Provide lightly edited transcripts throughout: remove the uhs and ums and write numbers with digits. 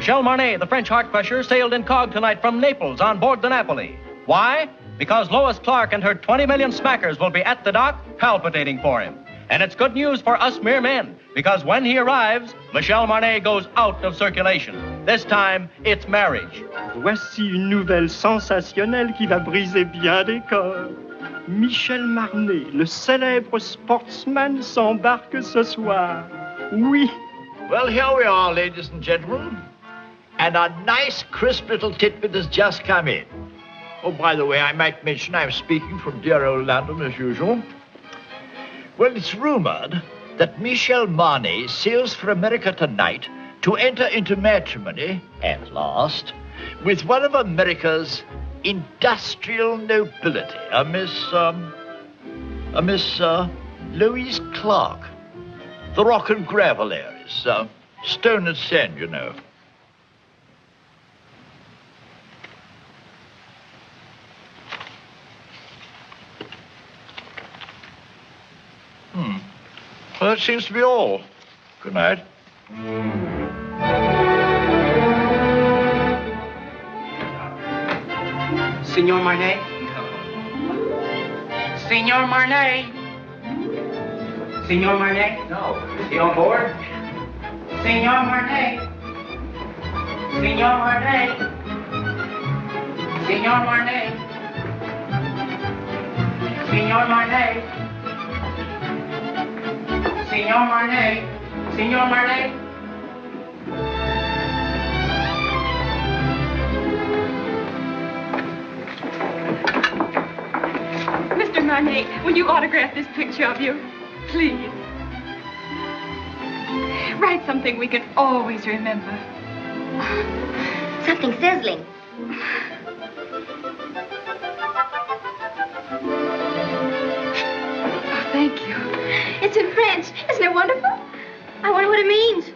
Michel Marnet, the French heart crusher, sailed incog tonight from Naples on board the Napoli. Why? Because Lois Clark and her 20 million smackers will be at the dock palpitating for him. And it's good news for us mere men, because when he arrives, Michel Marnet goes out of circulation. This time, it's marriage. Voici une nouvelle sensationnelle qui va briser bien des corps. Michel Marnet, le célèbre sportsman, s'embarque ce soir. Oui. Well, here we are, ladies and gentlemen. And a nice, crisp little titbit has just come in. Oh, by the way, I might mention I'm speaking from dear old London as usual. Well, it's rumored that Michel Marnet sails for America tonight to enter into matrimony, at last, with one of America's industrial nobility, a Miss Louise Clark. The rock and gravel areas, stone and sand, you know. Well, that seems to be all. Good night. Signor Marnet? Signor Marnet? Signor Marnet? No. Is he on board? Signor Marnet? Signor Marnet? Signor Marnet? Signor Marnet? Signor Marnet? Signor Marnet? Mr. Marnet, will you autograph this picture of you? Please. Write something we can always remember. Something sizzling. Oh, thank you. It's in French. Isn't it wonderful? I wonder what it means.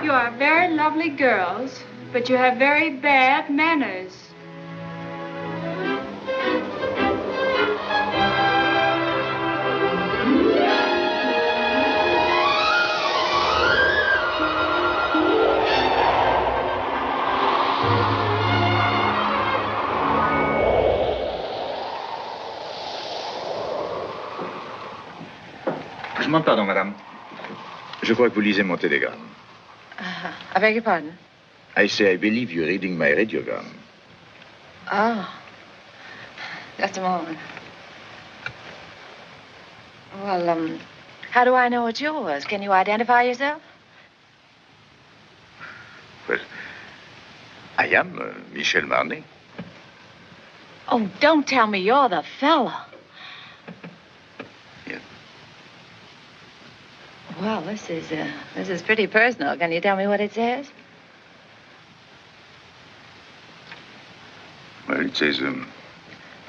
You are very lovely girls, but you have very bad manners. Je demande pardon, madame. Je crois que vous lisez mon télégramme. I beg your pardon? I say I believe you're reading my radiogram. Oh. Just a moment. Well, how do I know it's yours? Can you identify yourself? Well, I am Michel Marnet. Oh, don't tell me you're the fella. Yeah. Well, this is pretty personal. Can you tell me what it says? Well, it says,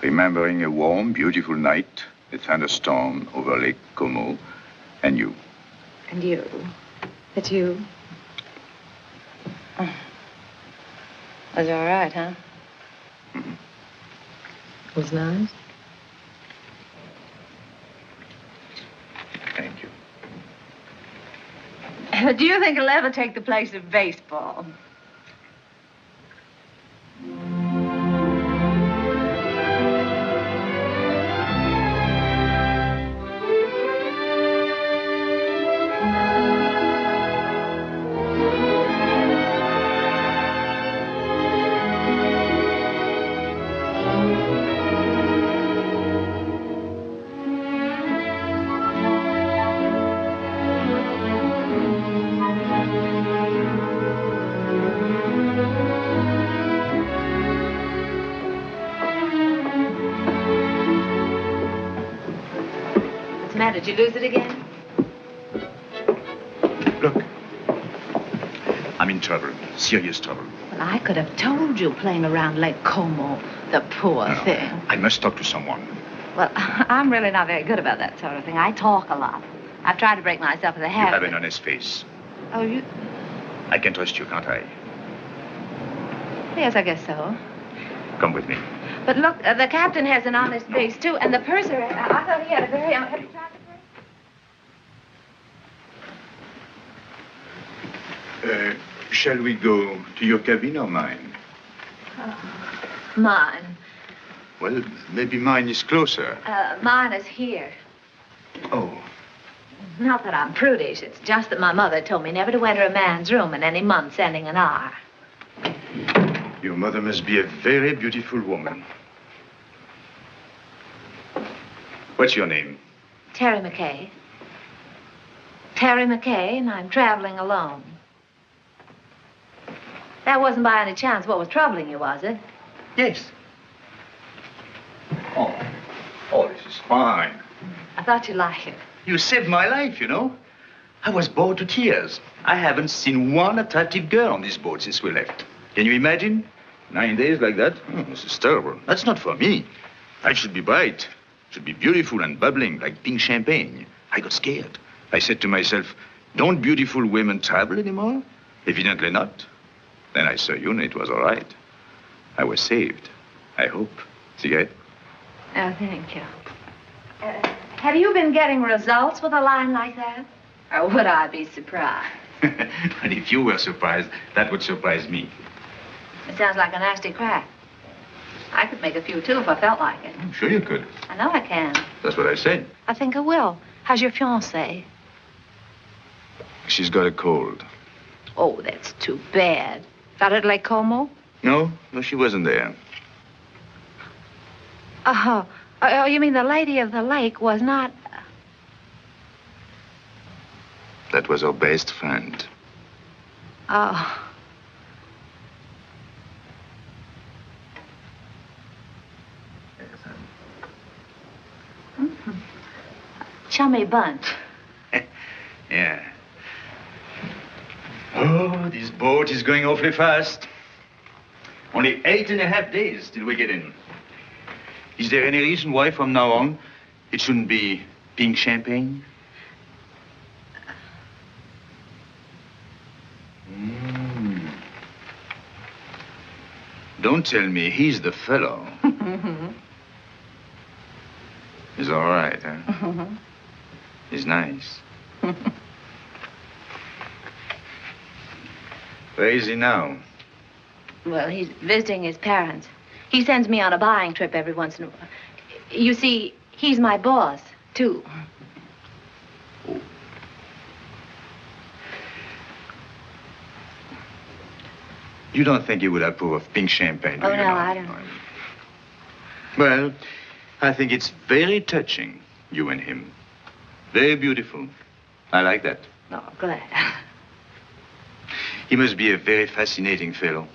remembering a warm, beautiful night, a thunderstorm over Lake Como, and you. And you. It's you. Oh. Was all right, huh? Mm-hmm. Was nice. Thank you. Do you think it'll ever take the place of baseball? Did you lose it again? Look. I'm in trouble. Serious trouble. Well, I could have told you playing around Lake Como, the poor thing. I must talk to someone. Well, I'm really not very good about that sort of thing. I talk a lot. I've tried to break myself of the habit. You have an honest face. Oh, you... I can trust you, can't I? Yes, I guess so. Come with me. But look, the captain has an honest face, too, and the purser, I thought he had a very... Have you tried Shall we go to your cabin or mine? Mine. Well, maybe mine is closer. Mine is here. Oh. Not that I'm prudish. It's just that my mother told me never to enter a man's room in any month ending in R. Your mother must be a very beautiful woman. What's your name? Terry McKay. Terry McKay, and I'm traveling alone. That wasn't by any chance what was troubling you, was it? Yes. Oh, this is fine. I thought you'd like it. You saved my life, you know. I was bored to tears. I haven't seen one attractive girl on this boat since we left. Can you imagine? 9 days like that? Oh, this is terrible. That's not for me. I should be bright. Should be beautiful and bubbling like pink champagne. I got scared. I said to myself, don't beautiful women travel anymore? Evidently not. Then I saw you and it was all right. I was saved. I hope. Cigarette? Oh, thank you. Have you been getting results with a line like that? Or would I be surprised? And if you were surprised, that would surprise me. It sounds like a nasty crack. I could make a few, too, if I felt like it. I'm sure you could. I know I can. That's what I said. I think I will. How's your fiancée? She's got a cold. Oh, that's too bad. Got it like Como? No, she wasn't there. Oh, you mean the lady of the lake was not... That was her best friend. Oh. Mm-hmm. Chummy bunch. Yeah. Oh, this boat is going awfully fast. Only 8.5 days till we get in. Is there any reason why from now on it shouldn't be pink champagne? Don't tell me he's the fellow. He's all right, huh? He's nice. Where is he now? Well, he's visiting his parents. He sends me on a buying trip every once in a while. You see, he's my boss, too. Oh. You don't think he would approve of pink champagne, do you? Oh, no, I don't. Well, I think it's very touching, you and him. Very beautiful. I like that. Oh, glad. He must be a very fascinating fellow.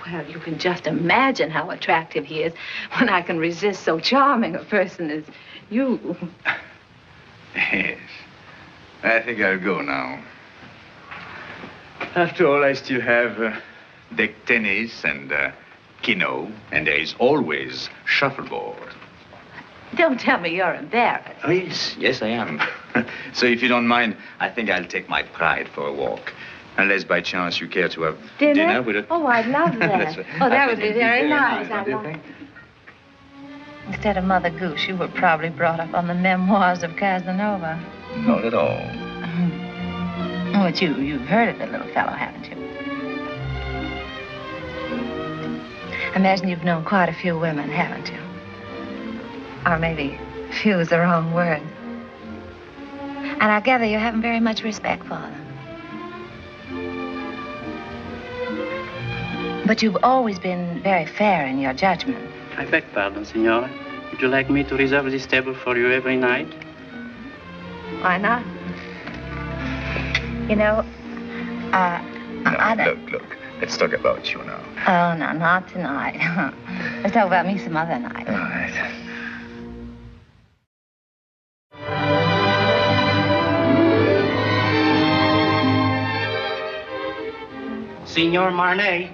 Well, you can just imagine how attractive he is when I can resist so charming a person as you. Yes. I think I'll go now. After all, I still have deck tennis and keno, and there is always shuffleboard. Don't tell me you're embarrassed. Oh, yes. Yes, I am. So if you don't mind, I think I'll take my pride for a walk. Unless by chance you care to have dinner with it. Oh, I'd love that. Oh, that would be very nice. Don't you think? Instead of Mother Goose, you were probably brought up on the memoirs of Casanova. Not at all. But you've heard of the little fellow, haven't you? I imagine you've known quite a few women, haven't you? Or maybe few is the wrong word. And I gather you haven't very much respect for them. But you've always been very fair in your judgment. I beg pardon, Signora. Would you like me to reserve this table for you every night? Why not? You know, I don't... Look. Let's talk about you now. Oh, no, not tonight. Let's talk about me some other night. All right. Signor Marnet.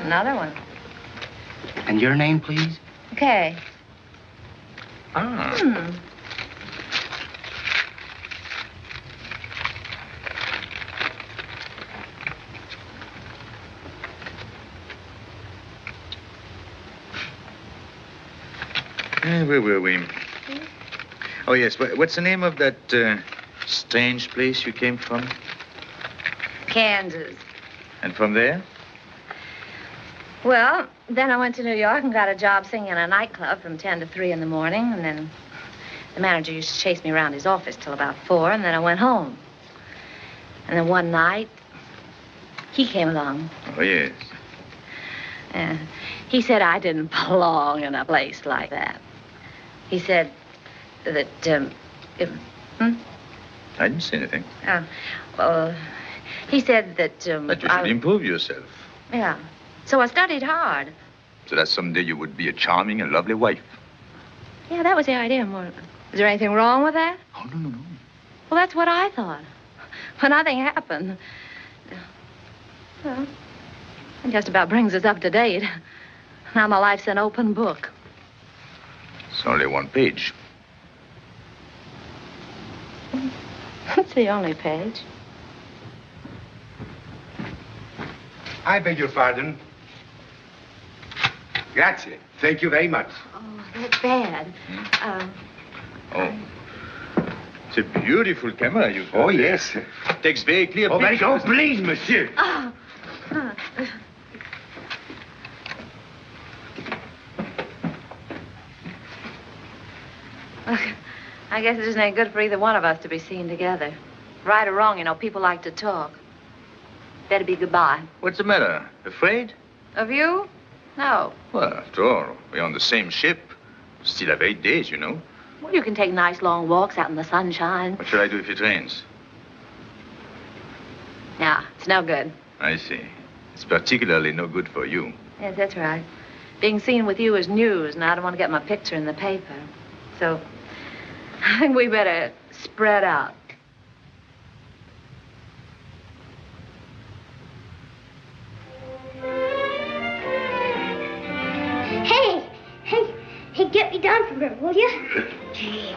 Another one. And your name, please? Okay. Ah. Where were we? Oh, yes. What's the name of that Strange place you came from? Kansas. And from there? Well, then I went to New York and got a job singing in a nightclub from 10 to 3 in the morning. And then the manager used to chase me around his office till about 4. And then I went home. And then one night, he came along. Oh, yes. He said I didn't belong in a place like that. He said that, I didn't say anything. Well, he said that, That you should improve yourself. Yeah. So I studied hard. So that someday you would be a charming and lovely wife. Yeah, that was the idea, more. Is there anything wrong with that? Oh, no. Well, that's what I thought. But nothing happened. Well, it just about brings us up to date. Now my life's an open book. It's only one page. It's the only page. I beg your pardon. Grazie. Thank you very much. Oh, that's bad. Oh. It's a beautiful camera you've got. Oh, yes. Takes very clear Oh, very pictures. good. Please, monsieur. Oh. Look, I guess it isn't any good for either one of us to be seen together. Right or wrong, you know, people like to talk. Better be goodbye. What's the matter? Afraid? Of you? No. Well, after all, we're on the same ship. Still have 8 days, you know. Well, you can take nice long walks out in the sunshine. What shall I do if it rains? Yeah, it's no good. I see. It's particularly no good for you. Yes, that's right. Being seen with you is news, and I don't want to get my picture in the paper. So, I think we better spread out. Hey, get me down from here, will you? Gee,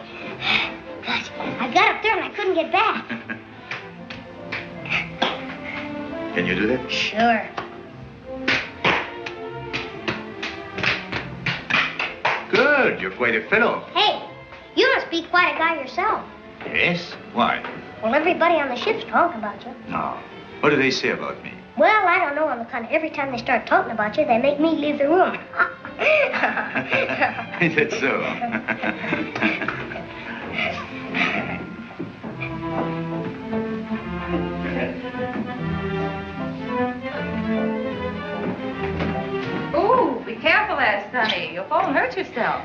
gosh, I got up there and I couldn't get back. Can you do that? Sure. Good. You're quite a fellow. Hey, you must be quite a guy yourself. Yes? Why? Well, everybody on the ship's talking about you. No. What do they say about me? Well, I don't know on the kind of every time they start talking about you, they make me leave the room. Is that so? Ooh, be careful there, Sonny. You'll fall and hurt yourself.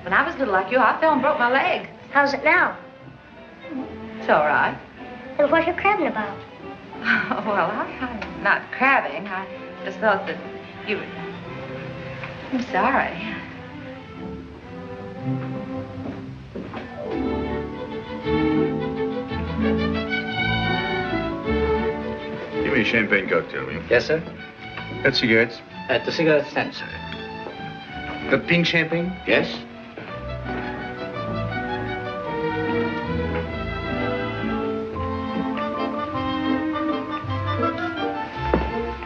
When I was little like you, I fell and broke my leg. How's it now? It's all right. And what are you crabbing about? Well, I'm not crabbing. I just thought that you would... I'm sorry. Give me a champagne cocktail, will you? Yes, sir. Got cigarettes? At the cigarette stand, sir. The pink champagne? Yes?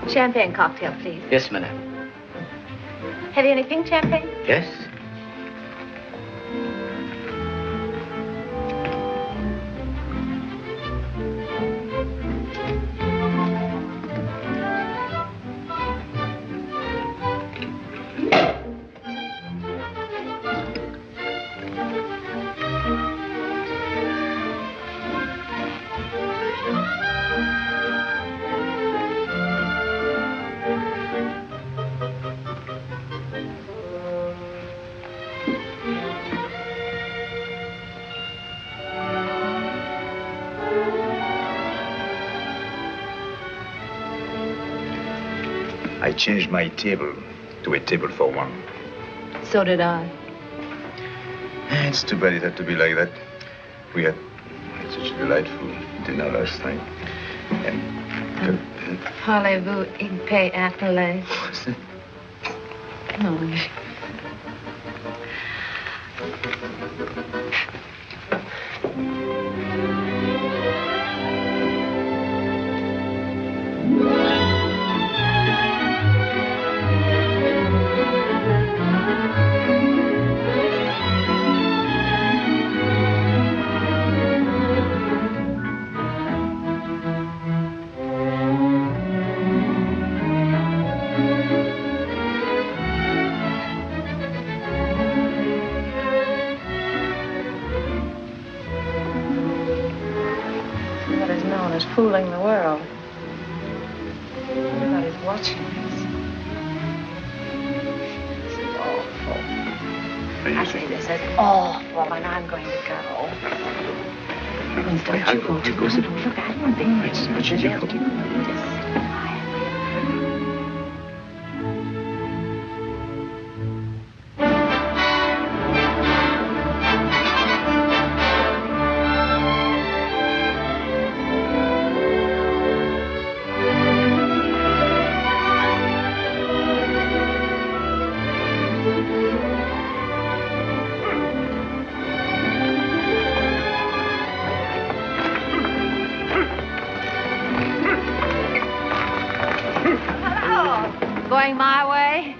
Champagne cocktail, please. Yes, madam. Have you any pink champagne? Yes? I changed my table to a table for one. So did I. It's too bad it had to be like that. We had such a delightful dinner last night. And Parlez-vous in paix appelé? what's that? No. one is fooling the world. Everybody's watching us. This is awful. I say this is awful, and I'm going to go. Don't you go to go. Look, I don't think it's much as you just... Going my way?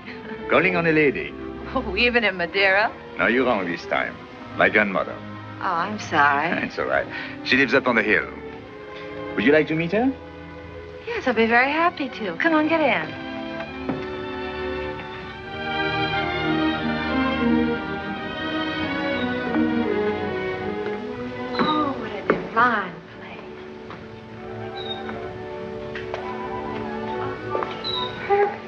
Calling on a lady. Oh, even in Madeira? No, you're wrong this time. My grandmother. Oh, I'm sorry. It's all right. She lives up on the hill. Would you like to meet her? Yes, I'll be very happy to. Come on, get in. Oh, what a divine place. Perfect.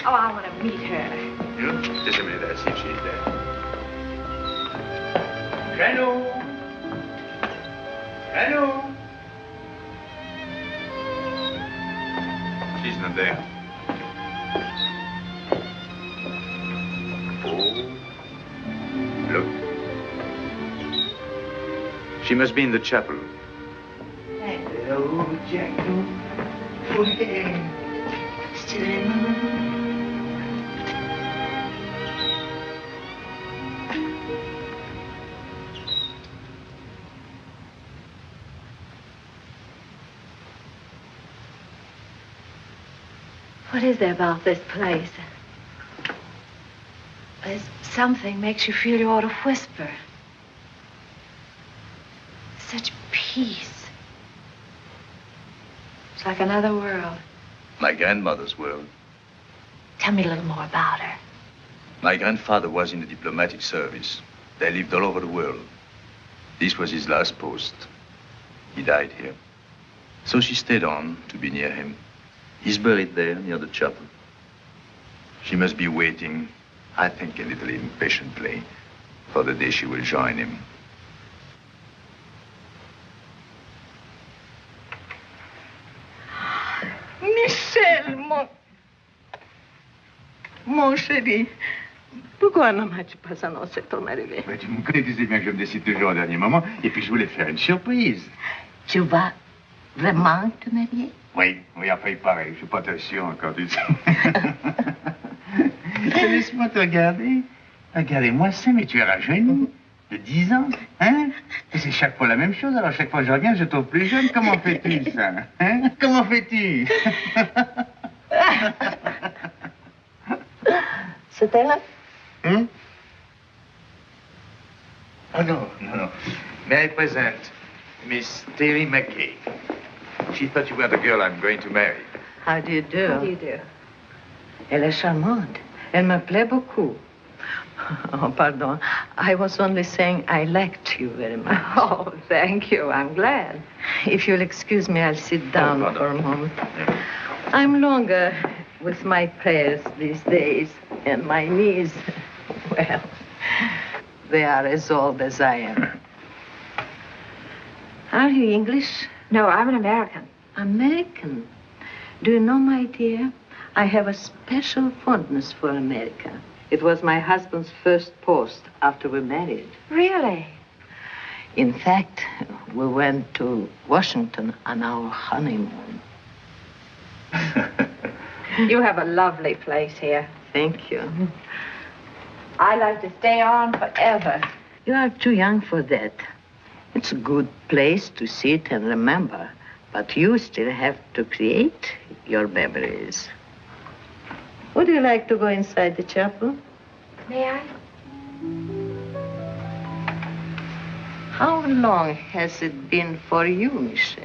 Oh, I want to meet her. You? Just a minute, I'll see if she's there. Janou! Janou! She's not there. Oh. Look. She must be in the chapel. Hello, Janou. Still in? What is there about this place? There's something makes you feel you ought to whisper. Such peace. It's like another world. My grandmother's world. Tell me a little more about her. My grandfather was in the diplomatic service. They lived all over the world. This was his last post. He died here. So she stayed on to be near him. He's buried there near the chapel. She must be waiting, I think a little impatiently, for the day she will join him. Michel, mon chéri, pourquoi ne m'as-tu pas annoncé ton arrivée? Mais tu me connais, tu sais bien que je me décide toujours au dernier moment, et puis je voulais faire une surprise. Tu vas vraiment te marier? Oui, enfin, il paraît. Je suis pas très sûr encore du tout. Laisse-moi te regarder. Regardez-moi ça, mais tu es rajeuni. De 10 ans, hein? Et c'est chaque fois la même chose. Alors, chaque fois que je reviens, je trouve plus jeune. Comment fais-tu, ça? Hein? Comment fais-tu? C'était là? Hein? Oh, non. May I present Miss Terry McKay? She thought you were the girl I'm going to marry. How do you do? How do you do? Elle est charmante. Elle me plaît beaucoup. Oh, pardon. I was only saying I liked you very much. Oh, thank you. I'm glad. If you'll excuse me, I'll sit down for a moment. I'm longer with my prayers these days, and my knees, well, they are as old as I am. Are you English? No, I'm an American. American? Do you know, my dear, I have a special fondness for America. It was my husband's first post after we married. Really? In fact, we went to Washington on our honeymoon. You have a lovely place here. Thank you. I'd like to stay on forever. You are too young for that. It's a good place to sit and remember, but you still have to create your memories. Would you like to go inside the chapel? May I? How long has it been for you, Michel?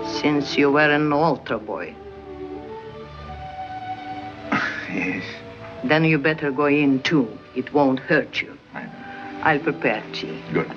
Since you were an altar boy. Yes. Then you better go in, too. It won't hurt you. I know. I'll prepare tea. Good.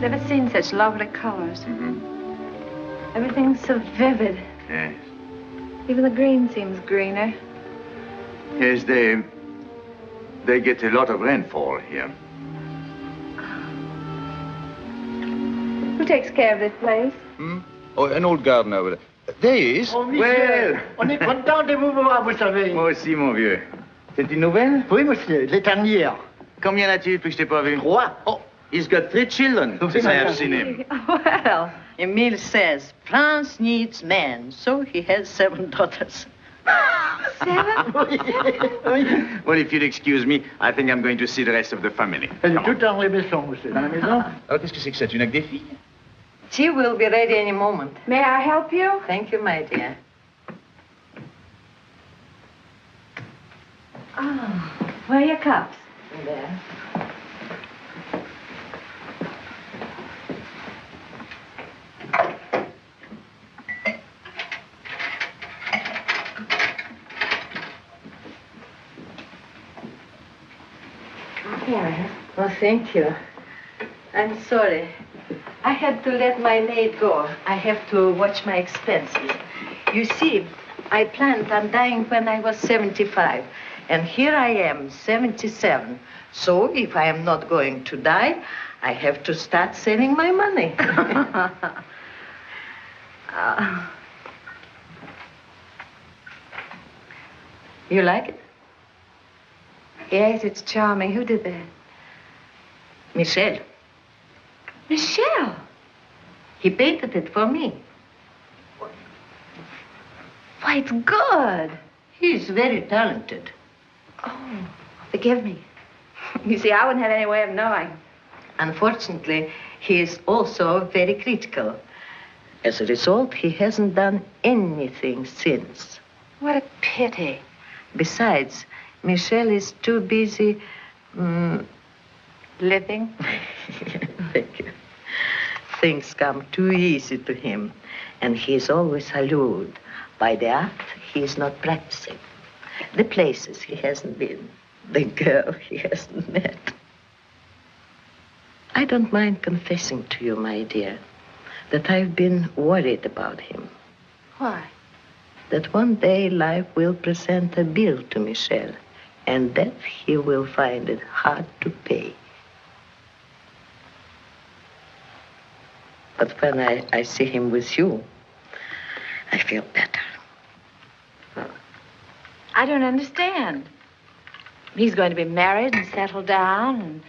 Never seen such lovely colors. Everything's so vivid. Yes. Even the green seems greener. Yes, they get a lot of rainfall here. Who takes care of this place? Oh, an old gardener over there. Davies? Oh, Michel, on est content de vous voir, vous savez. Moi aussi, mon vieux. C'est une nouvelle? Oui, monsieur, les dernières. Combien a-t-il depuis que je t'ai pas vu? 3. Oh, he's got 3 children since I have seen him. Well, Emile says France needs men, so he has 7 daughters. 7? Well, if you'd excuse me, I think I'm going to see the rest of the family. Elle est toute en maison, monsieur. Dans la maison? Alors, qu'est-ce que c'est que ça? Tu n'as que des filles? Tea will be ready any moment. May I help you? Thank you, my dear. Oh, where are your cups? There. Here. Oh, thank you. I'm sorry. I had to let my maid go. I have to watch my expenses. You see, I planned on dying when I was 75. And here I am, 77. So if I am not going to die, I have to start saving my money. You like it? Yes, it's charming. Who did that? Michel. Michel. He painted it for me. Why, it's good. He's very talented. Oh, forgive me. You see, I wouldn't have any way of knowing. Unfortunately, he is also very critical. As a result, he hasn't done anything since. What a pity. Besides, Michel is too busy living. Thank you. Things come too easy to him, and he is always allured by the art he is not practicing, the places he hasn't been, the girl he hasn't met. I don't mind confessing to you, my dear, that I've been worried about him. Why? That one day life will present a bill to Michel, and that he will find it hard to pay. But when I see him with you, I feel better. I don't understand. He's going to be married and settle down, and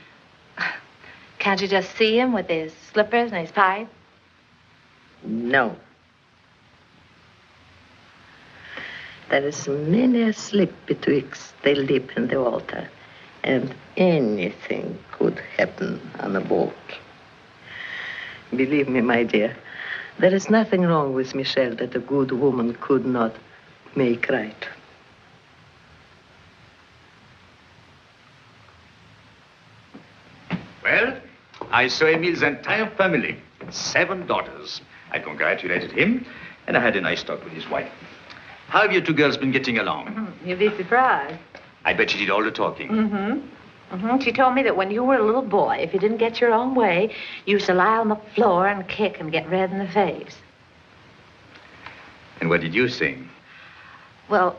can't you just see him with his slippers and his pipe? There is many a slip betwixt the lip and the water, and anything could happen on a boat. Believe me, my dear, there is nothing wrong with Michel that a good woman could not make right. Well, I saw Emile's entire family, 7 daughters. I congratulated him, and I had a nice talk with his wife. How have you 2 girls been getting along? You'd be surprised. I bet she did all the talking. She told me that when you were a little boy, if you didn't get your own way, you used to lie on the floor and kick and get red in the face. And what did you sing? Well,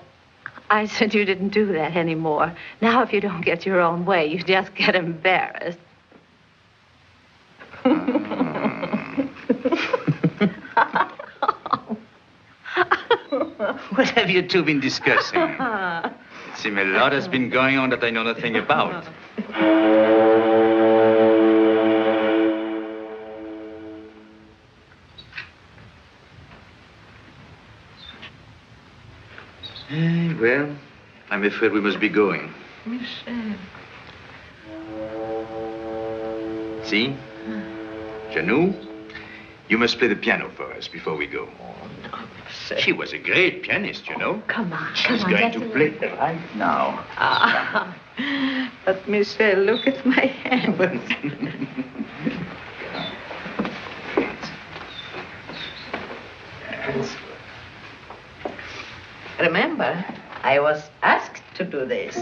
I said you didn't do that anymore. Now, if you don't get your own way, you just get embarrassed. What have you 2 been discussing? It seems a lot has been going on that I know nothing about. Well, I'm afraid we must be going. Michel. See? Janou, you must play the piano for us before we go. Oh, no, Michel. She was a great pianist, you know. Come on, She's going to play right now. But, Michel, look at my hands. Remember, I was asked to do this.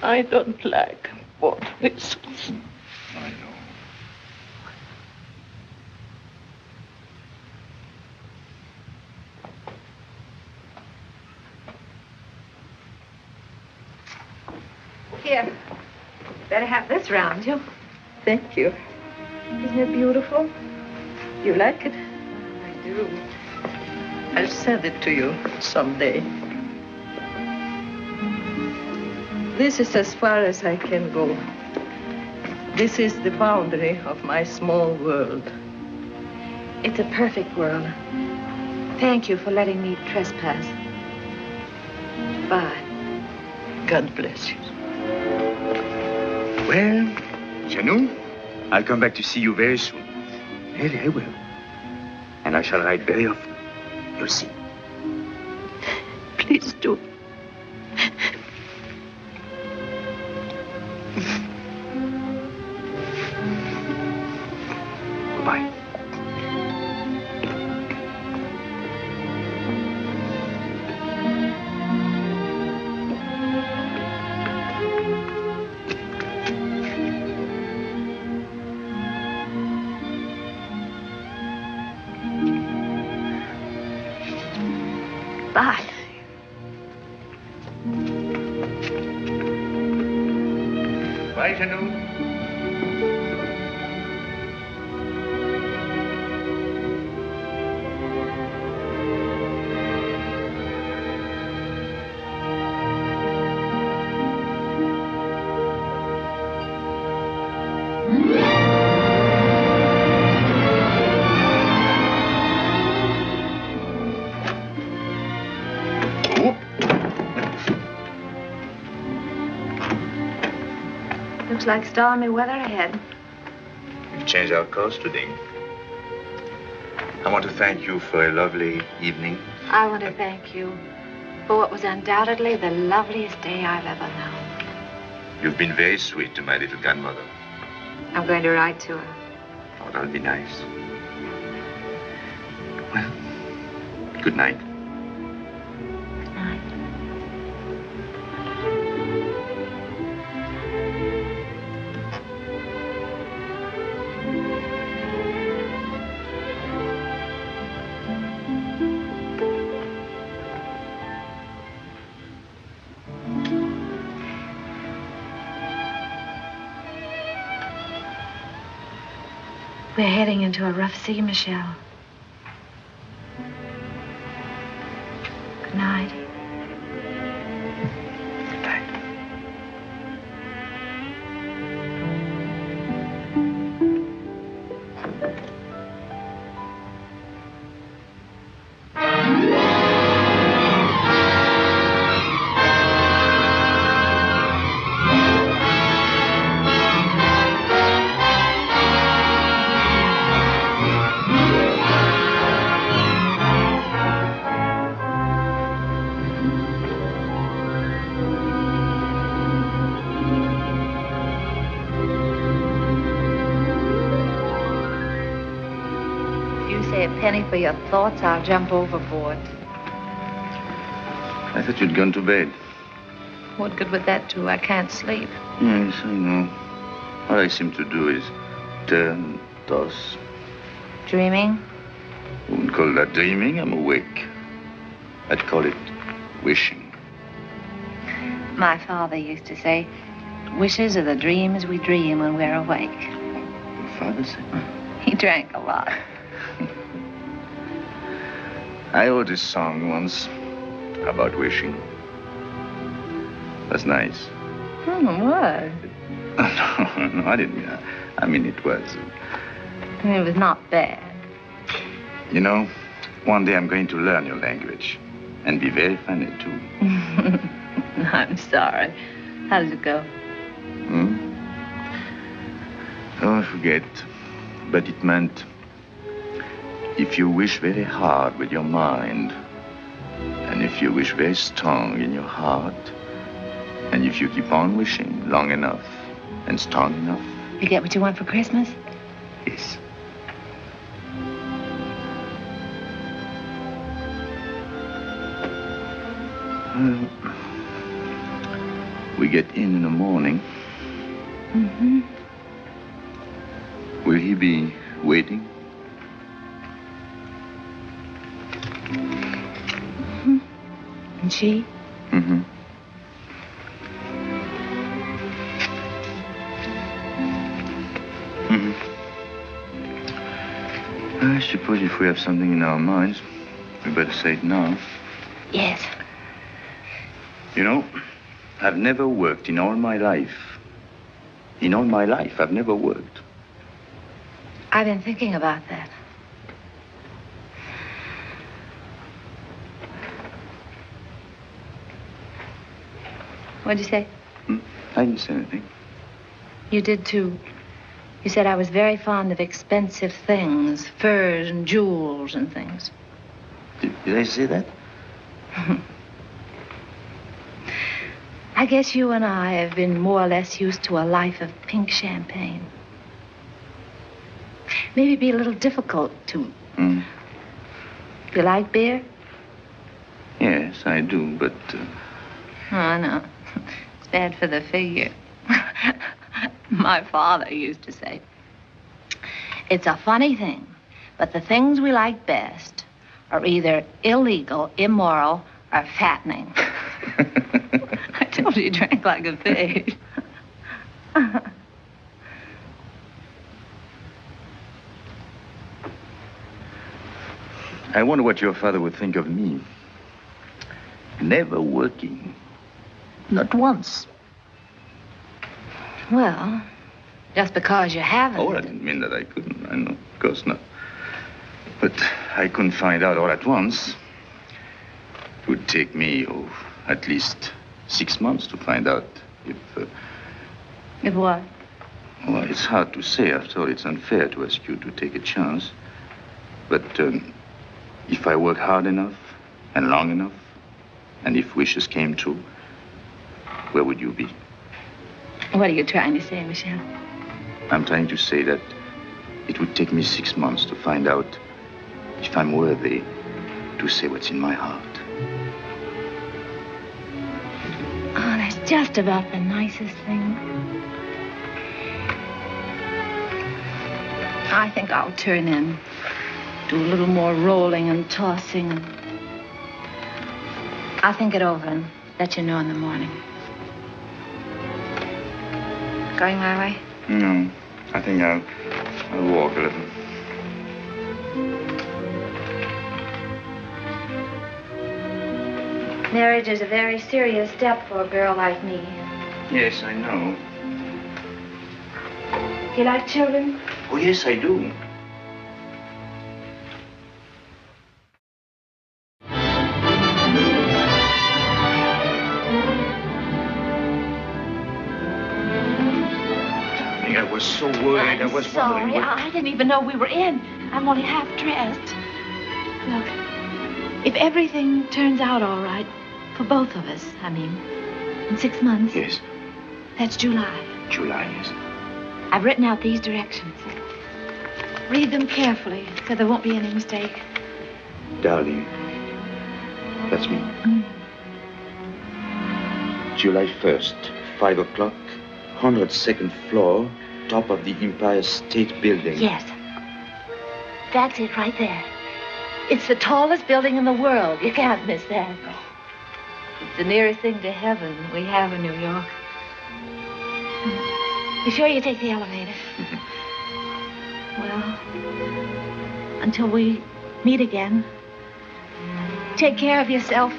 I don't like both whistles. I know. Here, better have this round you. Thank you. Isn't it beautiful? You like it? I do. I'll send it to you someday. This is as far as I can go. This is the boundary of my small world. It's a perfect world. Thank you for letting me trespass. Bye. God bless you. Well, Janou, I'll come back to see you very soon. Really, I will. And I shall write very often. You'll see. Please do. Goodbye. Bye. Bye, Janou. Looks like stormy weather ahead. We've changed our course today. I want to thank you for a lovely evening. I want to thank you for what was undoubtedly the loveliest day I've ever known. You've been very sweet to my little grandmother. I'm going to write to her. Oh, that'll be nice. Well, good night. Good night. We're heading into a rough sea, Michel. Good night. Good night. Penny for your thoughts, I'll jump overboard. I thought you'd gone to bed. What good would that do? I can't sleep. Yes, I know. All I seem to do is turn, toss. Dreaming? I wouldn't call that dreaming. I'm awake. I'd call it wishing. My father used to say, wishes are the dreams we dream when we're awake. Your father said? He drank a lot. I wrote a song once about wishing. That's nice. What? No, I didn't mean that. I mean, it was. It was not bad. You know, one day I'm going to learn your language and be very funny, too. I'm sorry. How does it go? Oh, I forget. But it meant if you wish very hard with your mind, and if you wish very strong in your heart, and if you keep on wishing long enough and strong enough. You get what you want for Christmas? Yes. Well, we get in the morning. Mm-hmm. Will he be waiting? Mm-hmm. And she? Mm-hmm. Mm-hmm. I suppose if we have something in our minds, we better say it now. Yes. You know, I've never worked in all my life. In all my life, I've never worked. I've been thinking about that. What'd you say? I didn't say anything. You did, too. You said I was very fond of expensive things, furs and jewels and things. Did I say that? I guess you and I have been more or less used to a life of pink champagne. Maybe it'd be a little difficult to... Do you like beer? Yes, I do, but... Oh, no. It's bad for the figure. My father used to say, it's a funny thing, but the things we like best are either illegal, immoral, or fattening. I told you he drank like a pig. I wonder what your father would think of me. Never working. Not once. Well, just because you haven't. Oh, I didn't mean that I couldn't. I know, of course not. But I couldn't find out all at once. It would take me, at least 6 months to find out if... If what? Well, it's hard to say. After all, it's unfair to ask you to take a chance. But if I work hard enough and long enough, and if wishes came true, where would you be? What are you trying to say, Michel? I'm trying to say that it would take me 6 months to find out if I'm worthy to say what's in my heart. Oh, that's just about the nicest thing. I think I'll turn in. Do a little more rolling and tossing. I'll think it over and let you know in the morning. Going my way? No, I think I'll walk a little. Marriage is a very serious step for a girl like me. Yes, I know. Do you like children? Oh, yes, I do. I was so worried. I was wondering sorry. I didn't even know we were in. I'm only half dressed. Look, if everything turns out all right, for both of us, I mean, in 6 months. Yes. That's July. July, yes. I've written out these directions. Read them carefully so there won't be any mistake. Darling, that's me. July 1st, 5 o'clock, 102nd floor, top of the Empire State Building. Yes. That's it right there. It's the tallest building in the world. You can't miss that. No. It's the nearest thing to heaven we have in New York. You sure you take the elevator? Well, until we meet again, take care of yourself.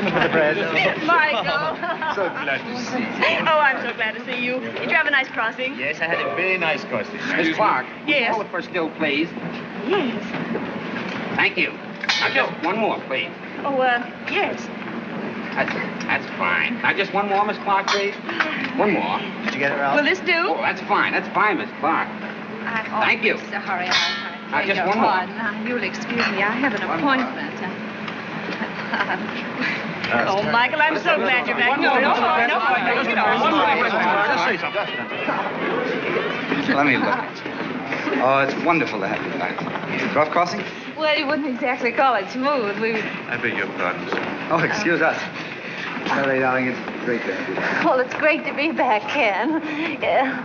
Congratulations for the bread. Michael. So glad to see you. Oh, I'm so glad to see you. Did you have a nice crossing? Yes, I had a very nice crossing. Miss Clark, Yes. call it for still, please. Yes. Thank you. Now, just one more, please. Oh, yes. That's fine. Now, just one more, Miss Clark, please. One more. Did you get it, Ralph? Will this do? Oh, that's fine. That's fine, Miss Clark. Thank you. Sorry, I just one more. Now, you'll excuse me. I have an appointment. Oh, Michael, I'm so glad you're back. No, Just say something. Let me look. Oh, it's wonderful to have you back. Rough crossing? Well, you wouldn't exactly call it smooth. I beg your pardon, sir. Oh, excuse us. Sorry, darling, it's great to have you back. Well, it's great to be back, Ken. Yeah.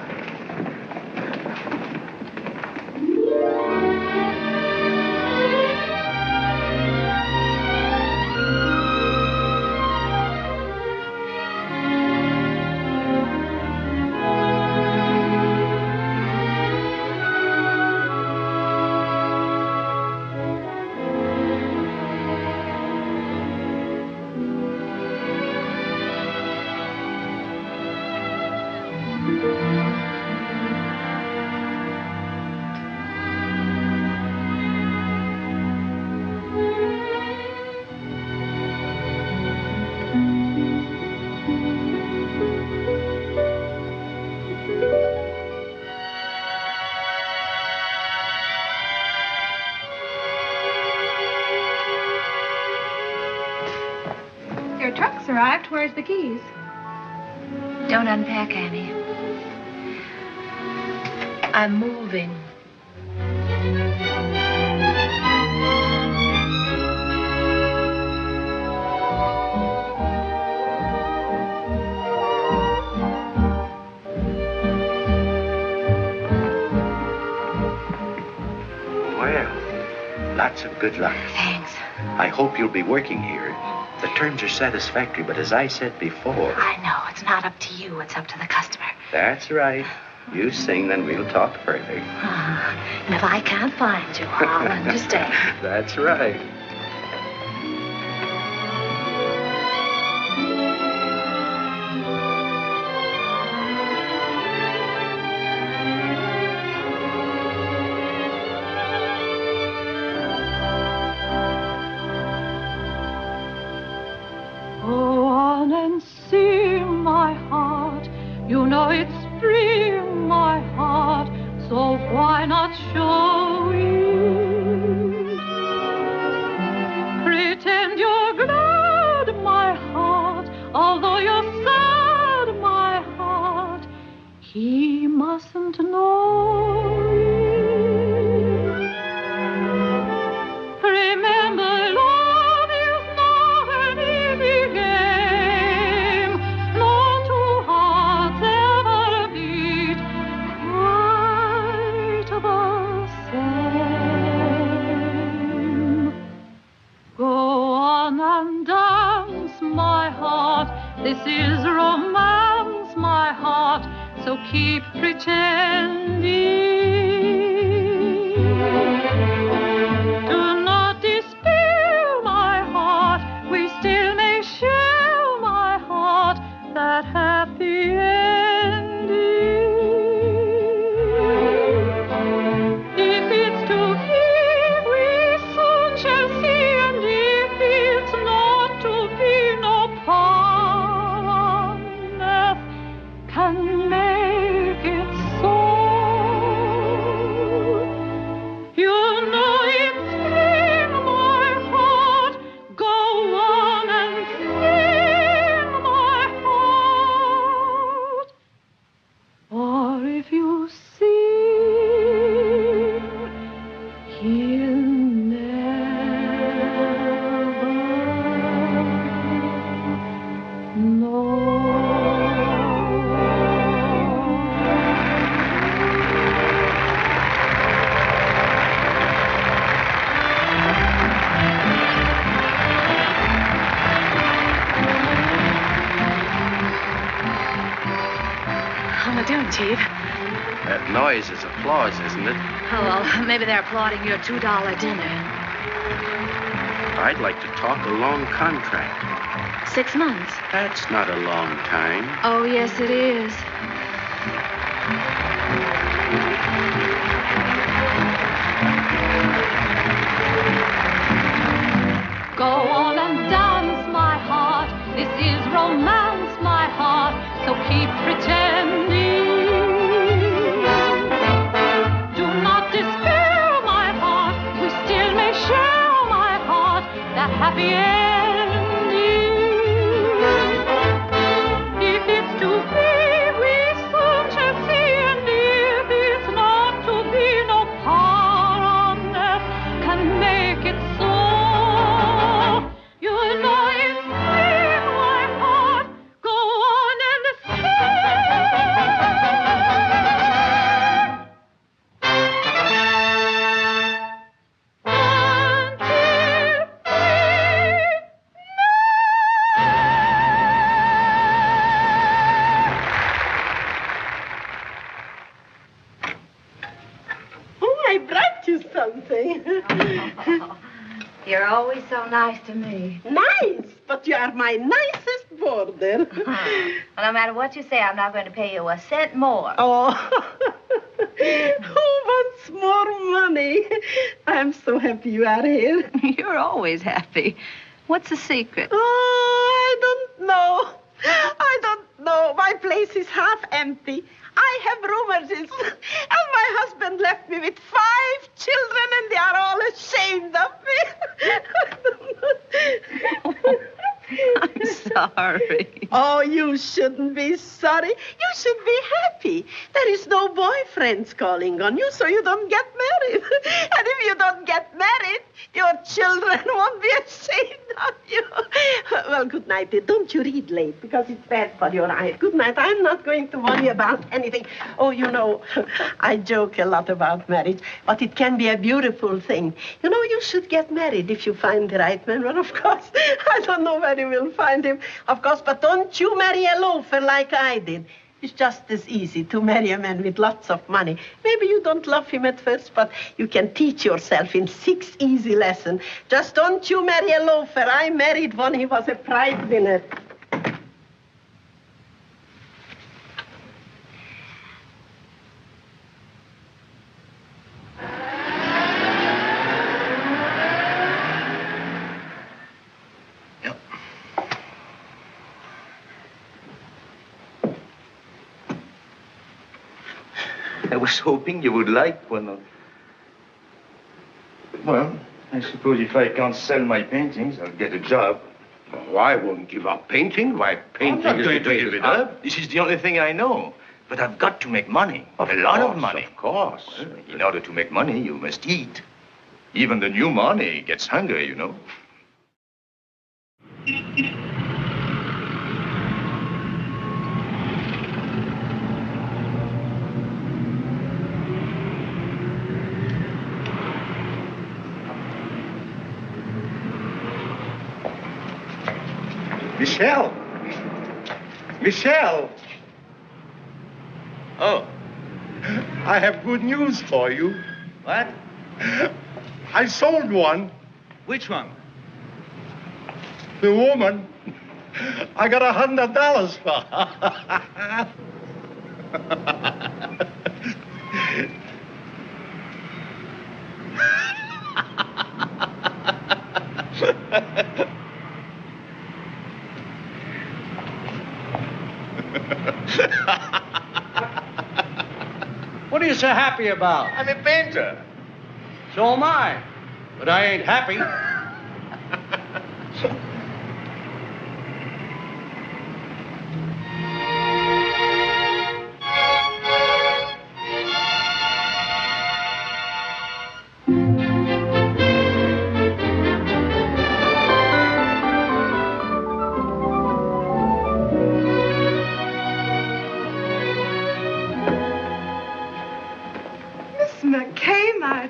Your truck's arrived. Where's the keys? Don't unpack, Annie. I'm moving. Well, lots of good luck. Thanks. I hope you'll be working here. The terms are satisfactory, but as I said before... I know. It's not up to you. It's up to the customer. That's right. You sing, then we'll talk further. And if I can't find you, I'll understand. That's right. Go on and see my heart. You know it's free, my heart. So why not show it? Pretend you're glad, my heart. Although you're sad, my heart. He mustn't know it. Remember, love is not an easy game. No two hearts ever beat quite the same. Go on and dance, my heart. This is romance, my heart. So keep pretending. Do not despair, my heart. We still may share, my heart, that happy ending. If it's to be, we soon shall see, and if it's not to be, no power on earth can make it so. You know it's spring, my heart. Go on and sing, my heart. Or if you sing, he'll never How am I doing, Chief? That noise is applause, isn't it? Oh, well, maybe they're applauding your $2 dinner. I'd like to talk a long contract. 6 months. That's not a long time. Oh, yes, it is. Go on and dance, my heart. This is romance, my heart. So keep pretending. Do not despair, my heart. We still may share, my heart, that happy ending. If it's to be, we soon shall see. And if it's not to be, no power on earth can make it so. You know it's me, my heart. Go on and Oh, I brought you something. You're always so nice to me. Nice, but you are my nicest boarder. Well, no matter what you say, I'm not going to pay you a cent more. Oh, who wants more money? I'm so happy you are here. You're always happy. What's the secret? Oh, I don't know. My place is half empty. I have rheumatism, and my husband left me with 5 children, and they are all ashamed of me. I'm sorry. Oh, you shouldn't be sorry. You should be happy. There is no boyfriends calling on you, so you don't get married. And if you don't get married, your children won't be ashamed of you. Well, good night. Don't you read late, because it's bad for your eyes. Good night. I'm not going to worry about anything. Oh, you know, I joke a lot about marriage, but it can be a beautiful thing. You know, you should get married if you find the right man. Well, of course, I don't know where you will find him, of course, but don't you marry a loafer like I did. It's just as easy to marry a man with lots of money. Maybe you don't love him at first, but you can teach yourself in 6 easy lessons. Just don't you marry a loafer. I married one. He was a prize winner. I was hoping you would like one of... Well, I suppose if I can't sell my paintings, I'll get a job. Oh, I won't give up painting. Why, painting I'm not is going to the give it up. This is the only thing I know. But I've got to make money. A lot of money. Of course. Well, in order to make money, you must eat. Even the new money gets hungry, you know. Michel! Michel! Oh. I have good news for you. What? I sold one. Which one? The woman. I got $100 for her. What are you so happy about? I'm a painter. So am I. But I ain't happy.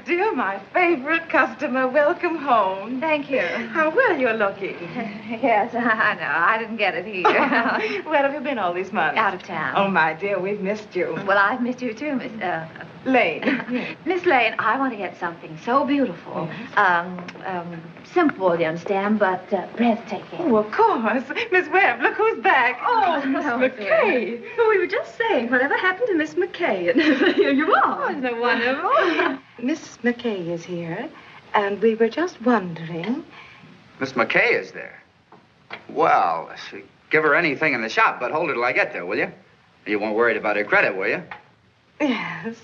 Dear, my favorite customer, welcome home. Thank you. How well you're looking. Yes, I know. I didn't get it here. Where have you been all these months? Out of town. Oh, my dear, we've missed you. Well, I've missed you too, Miss. Lane. Miss Lane, I want to get something so beautiful. Simple, you understand, but breathtaking. Oh, of course. Miss Webb, look who's back. Oh, Miss McKay. Well, we were just saying, whatever happened to Miss McKay? And here you are. Isn't it wonderful? Miss McKay is here, and we were just wondering. Miss McKay is there. Well, give her anything in the shop, but hold her till I get there, will you? You weren't worried about her credit, were you? Yes.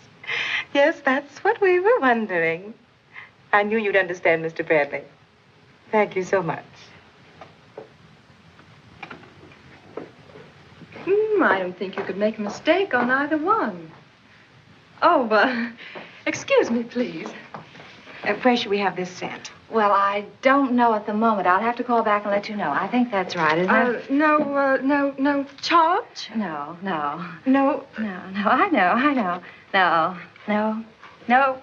Yes, that's what we were wondering. I knew you'd understand, Mr. Bradley. Thank you so much. I don't think you could make a mistake on either one. Oh, excuse me, please. Where should we have this sent? Well, I don't know at the moment. I'll have to call back and let you know. I think that's right, isn't it? No charge? No. No. I know. No.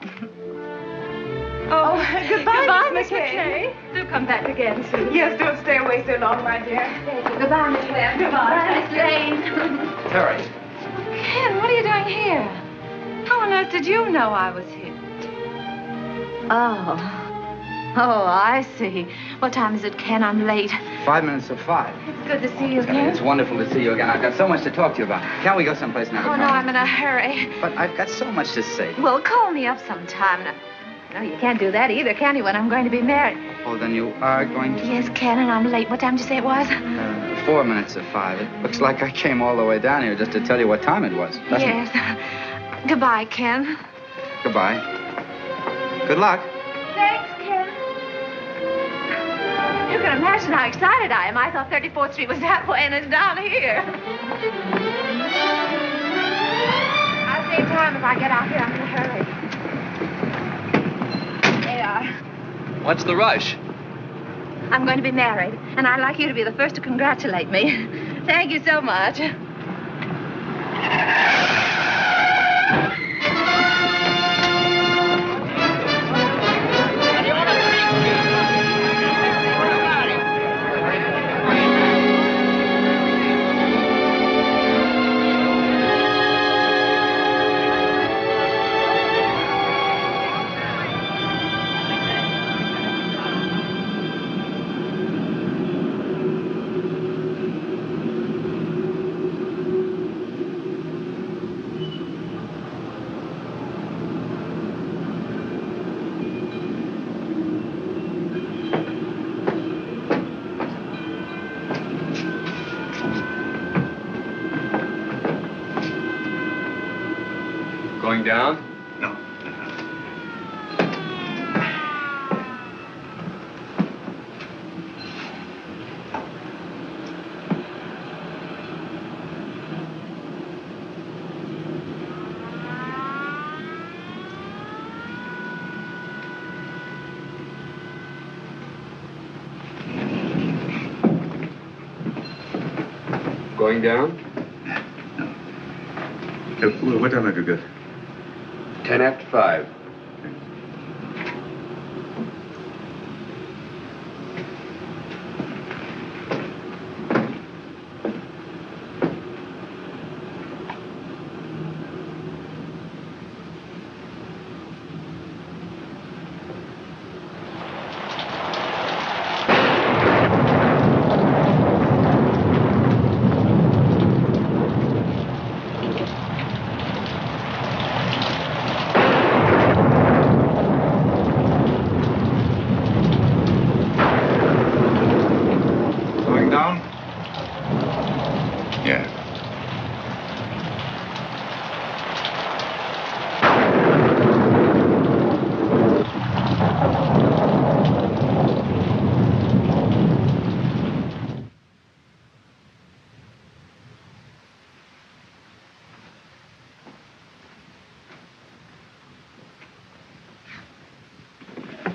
Oh, goodbye, Miss McKay. Do come back again soon. Yes, don't stay away so long, my dear. Thank you. Goodbye, Miss Webb. Goodbye, Miss Lane. Terry. Ken, what are you doing here? How on earth did you know I was here? Oh, I see. What time is it, Ken? I'm late. 5 minutes to 5. It's good to see you It's again. wonderful to see you again. I've got so much to talk to you about. Can't we go someplace and have a Oh, no, conversation? I'm in a hurry. But I've got so much to say. Well, call me up sometime. No, you can't do that either, can you, when I'm going to be married? Oh, then you are going to... Yes, Ken, and I'm late. What time did you say it was? 4 minutes to 5. It looks like I came all the way down here just to tell you what time it was, doesn't it? Yes. Goodbye, Ken. Goodbye. Good luck. Thanks, Ken. You can imagine how excited I am. I thought 34th Street was that way, and it's down here. I'll save time if I get out here. I'm in a hurry. There you are. What's the rush? I'm going to be married, and I'd like you to be the first to congratulate me. Thank you so much. Going down? No. Going down? What time have you got? 10 after 5.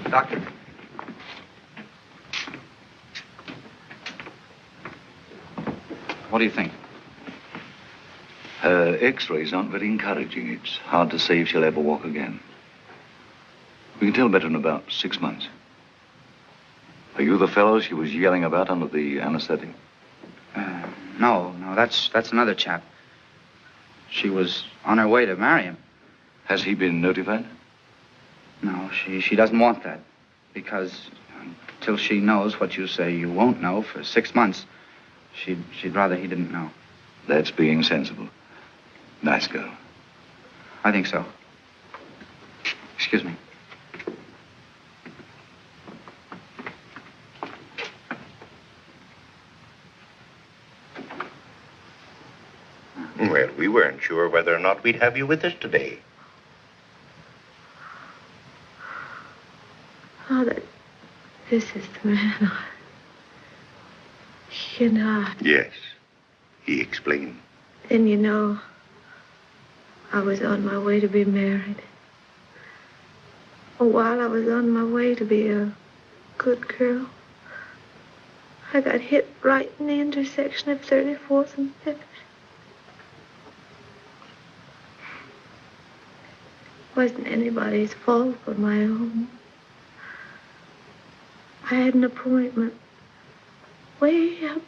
Doctor. What do you think? Her x-rays aren't very encouraging. It's hard to say if she'll ever walk again. We can tell better in about 6 months. Are you the fellow she was yelling about under the anesthetic? No, that's another chap. She was on her way to marry him. Has he been notified? No, she doesn't want that. Because until she knows what you say you won't know for 6 months, she'd rather he didn't know. That's being sensible. Nice girl. I think so. Excuse me. Well, we weren't sure whether or not we'd have you with us today. Oh, this is the man. You know. Yes, he explained. And you know, I was on my way to be married. While I was on my way to be a good girl, I got hit right in the intersection of 34th and 5th. Wasn't anybody's fault but my own. I had an appointment way up.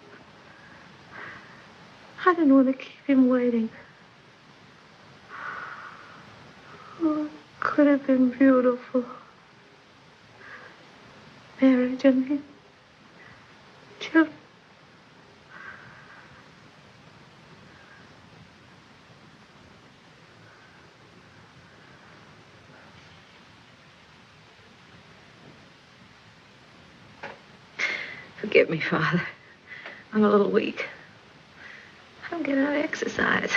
I didn't want to keep him waiting. Oh, it could have been beautiful. Marriage, I mean. Children. Forgive me, Father. I'm a little weak. I don't get enough exercise.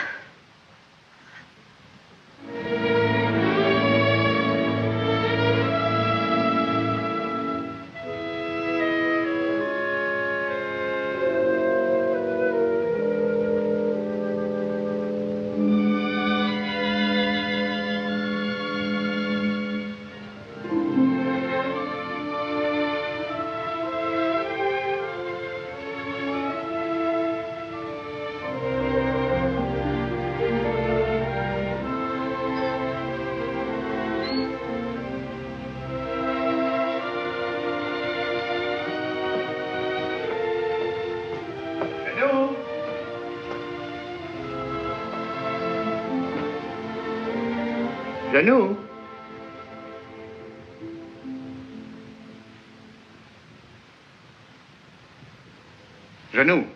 Janou? Janou?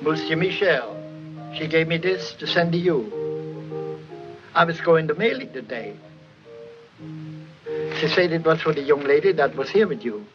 Monsieur Michel, she gave me this to send to you. I was going to mail it today. She said it was for the young lady that was here with you.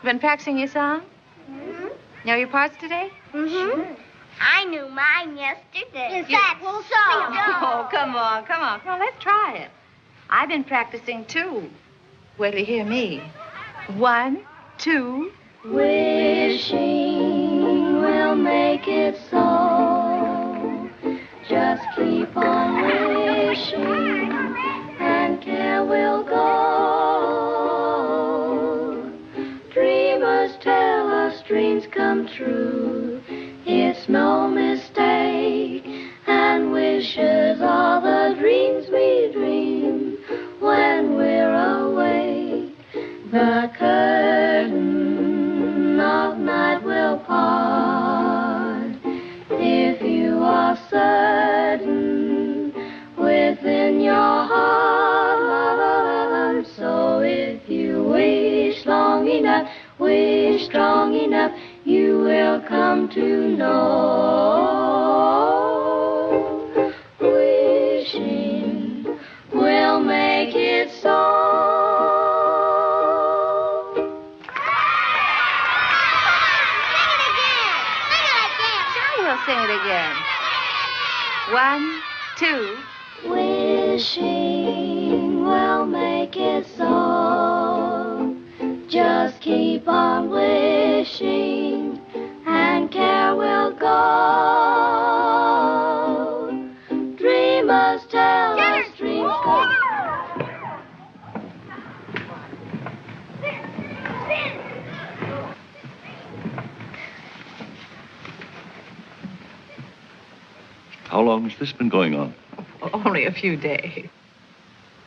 Been practicing your song? Mm-hmm. Know your parts today? Mm-hmm. I knew mine yesterday. Is You- that so? Oh, come on. Let's try it. I've been practicing, too. Wait till you hear me. 1, 2. Wishing will make it so. Just keep on wishing, and care will go. Dreamers tell us dreams come true. It's no mistake, and wishes are the dreams we dream when we're awake. The curtain of night will part if you are certain within your heart. So if you wish strong enough, you will come to know. Wishing will make it so. Sing it again. 1, 2. Wishing will make it so. Just keep on wishing, and care will go. Dreamers tell us dreams come. How long has this been going on? Only a few days.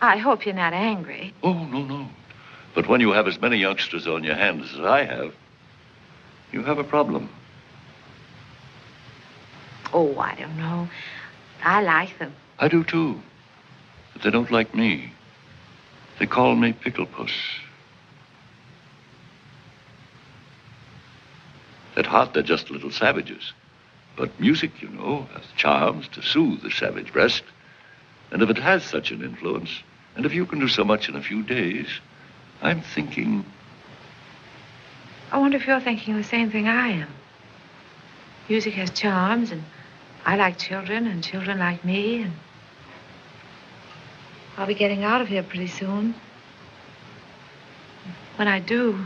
I hope you're not angry. Oh, no. But when you have as many youngsters on your hands as I have, you have a problem. Oh, I don't know. I like them. I do, too. But they don't like me. They call me Pickle Puss. At heart, they're just little savages. But music, you know, has charms to soothe the savage breast. And if it has such an influence, and if you can do so much in a few days, I'm thinking... I wonder if you're thinking the same thing I am. Music has charms, and I like children, and children like me, and I'll be getting out of here pretty soon. When I do,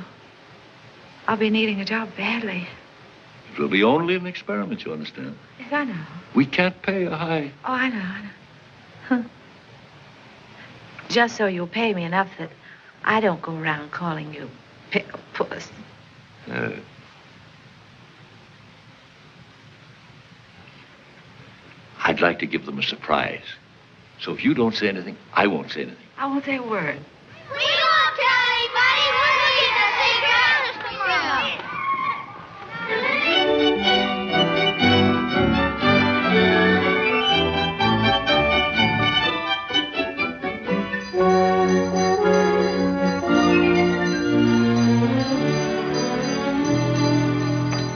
I'll be needing a job badly. It will be only an experiment, you understand? Yes, I know. We can't pay a high... Oh, I know. Huh. Just so you'll pay me enough that I don't go around calling you Pickle Puss. I'd like to give them a surprise. So if you don't say anything, I won't say anything. I won't say a word. We won't tell anybody. We'll keep the secret. Come on.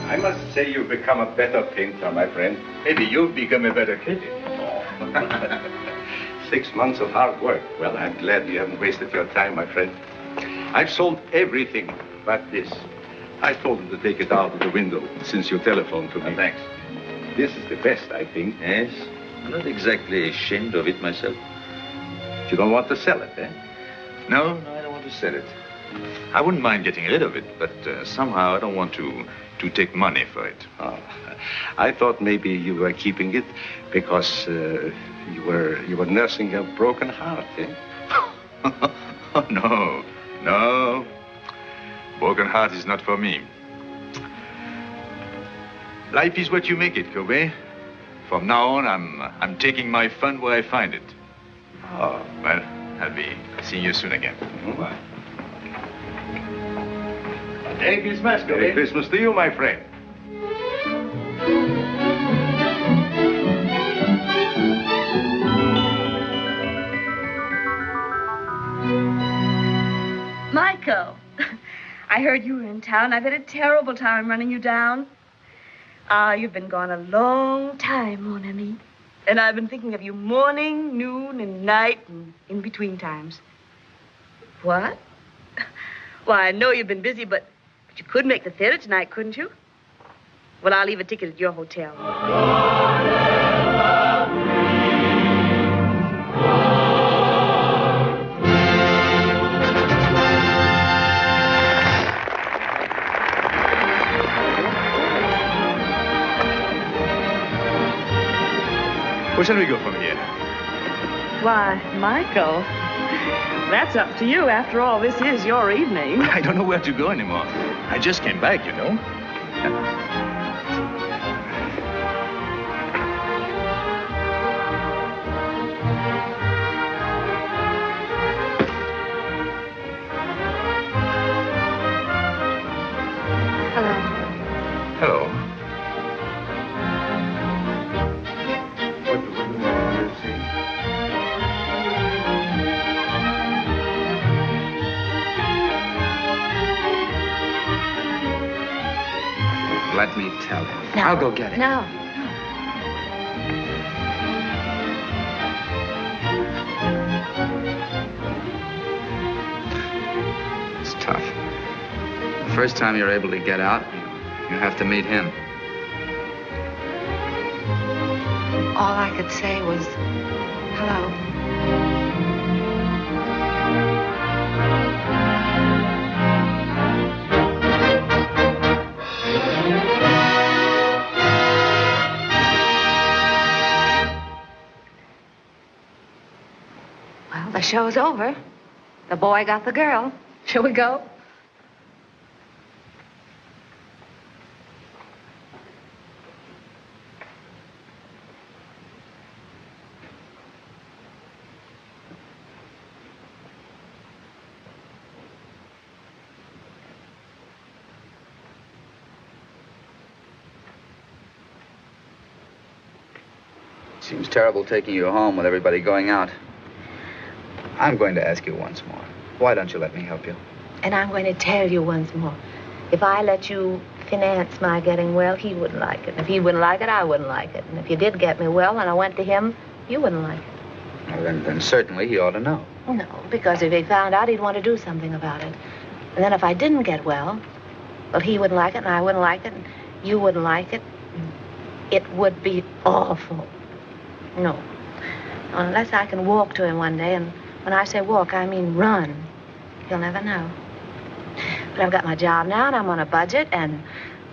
I must say you've become a better painter, my friend. Maybe you've become a better critic. 6 months of hard work. Well, I'm glad you haven't wasted your time, my friend. I've sold everything but this. I told him to take it out of the window since you telephoned to me. Thanks. This is the best, I think. Yes. I'm not exactly ashamed of it myself. You don't want to sell it, eh? No, I don't want to sell it. I wouldn't mind getting rid of it, but somehow I don't want to take money for it. Oh, I thought maybe you were keeping it because you were nursing a broken heart, eh? Oh, no. Broken heart is not for me. Life is what you make it, Kobe. From now on, I'm taking my fun where I find it. Oh, well, I'll be seeing you soon again. Bye. Merry Christmas, Kobe. Merry Christmas to you, my friend. Michael, I heard you were in town. I've had a terrible time running you down. You've been gone a long time, mon ami. And I've been thinking of you morning, noon, and night, and in between times. What? Well, I know you've been busy, but But you could make the theater tonight, couldn't you? Well, I'll leave a ticket at your hotel. Where shall we go from here? Why, Michael, that's up to you. After all, this is your evening. I don't know where to go anymore. I just came back, you know. Hello. Let me tell him. No. I'll go get it. No. It's tough. The first time you're able to get out, you have to meet him. All I could say was, hello. Well, the show's over. The boy got the girl. Shall we go? Seems terrible taking you home with everybody going out. I'm going to ask you once more. Why don't you let me help you? And I'm going to tell you once more. If I let you finance my getting well, he wouldn't like it. If he wouldn't like it, I wouldn't like it. And if you did get me well and I went to him, you wouldn't like it. Well, then certainly he ought to know. No, because if he found out, he'd want to do something about it. And then if I didn't get well, he wouldn't like it and I wouldn't like it and you wouldn't like it. It would be awful. No. Unless I can walk to him one day, and when I say walk, I mean run. He'll never know. But I've got my job now, and I'm on a budget, and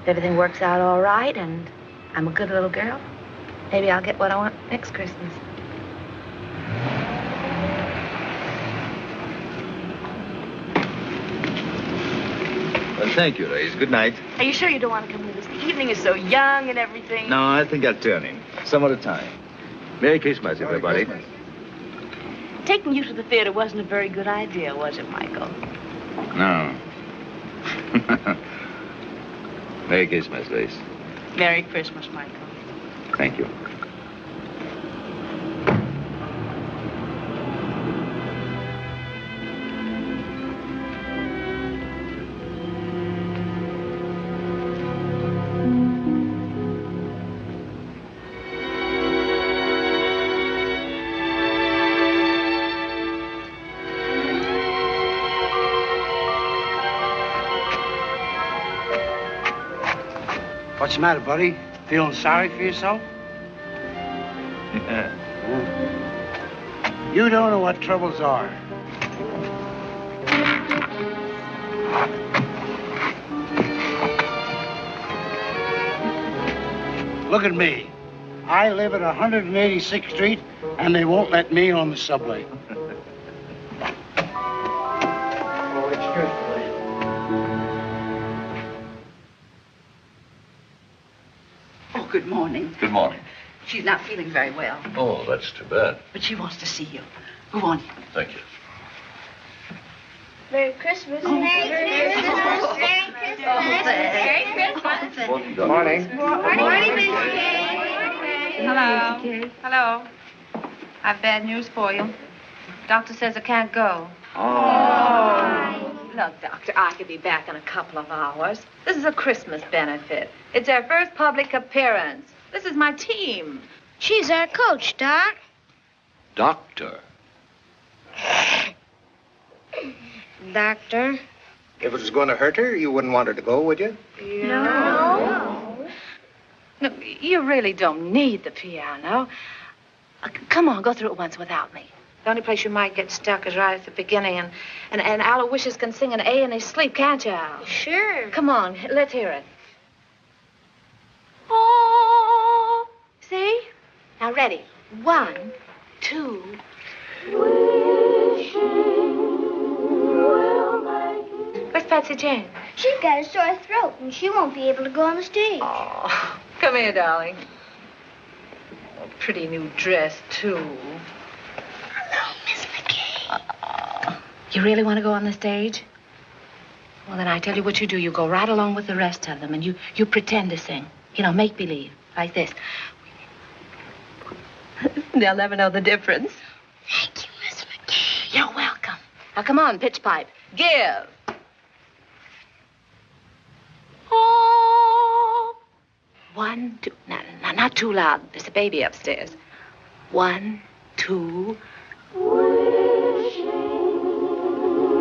if everything works out all right, and I'm a good little girl, maybe I'll get what I want next Christmas. Well, thank you, ladies. Good night. Are you sure you don't want to come with us? The evening is so young and everything. No, I think I'll turn in. Some other time. Merry Christmas, everybody. Taking you to the theater wasn't a very good idea, was it, Michael? No. Merry Christmas, Grace. Merry Christmas, Michael. Thank you. What's the matter, buddy? Feeling sorry for yourself? You don't know what troubles are. Look at me. I live at 186th Street, and they won't let me on the subway. Good morning. Good morning. She's not feeling very well, Oh, that's too bad. but she wants to see you. Go on. Thank you. Merry Christmas. Merry Christmas. Merry Christmas. Merry Christmas. Good morning. Morning, Miss Hello. Hello. I've bad news for you. Doctor says I can't go. Oh. Look, Doctor, I could be back in a couple of hours. This is a Christmas benefit. It's our first public appearance. This is my team. She's our coach, Doc. Doctor. Doctor, If it was going to hurt her, you wouldn't want her to go, would you? No. No, you really don't need the piano. Come on, go through it once without me. The only place you might get stuck is right at the beginning, and Aloysius can sing an A in his sleep, can't you, Al? Sure. Come on, let's hear it. Oh, see? Now, ready. 1, 2. Where's Patsy Jane? She's got a sore throat, and she won't be able to go on the stage. Oh, come here, darling. Oh, pretty new dress, too. Hello, Miss McKay. You really want to go on the stage? Well, then I tell you what you do. You go right along with the rest of them, and you pretend to sing. You know, make believe, like this. They'll never know the difference. Thank you, Miss McKay. You're welcome. Now, come on, pitch pipe. Give. Oh. 1, 2. No, not too loud. There's a baby upstairs. 1, 2. Wishing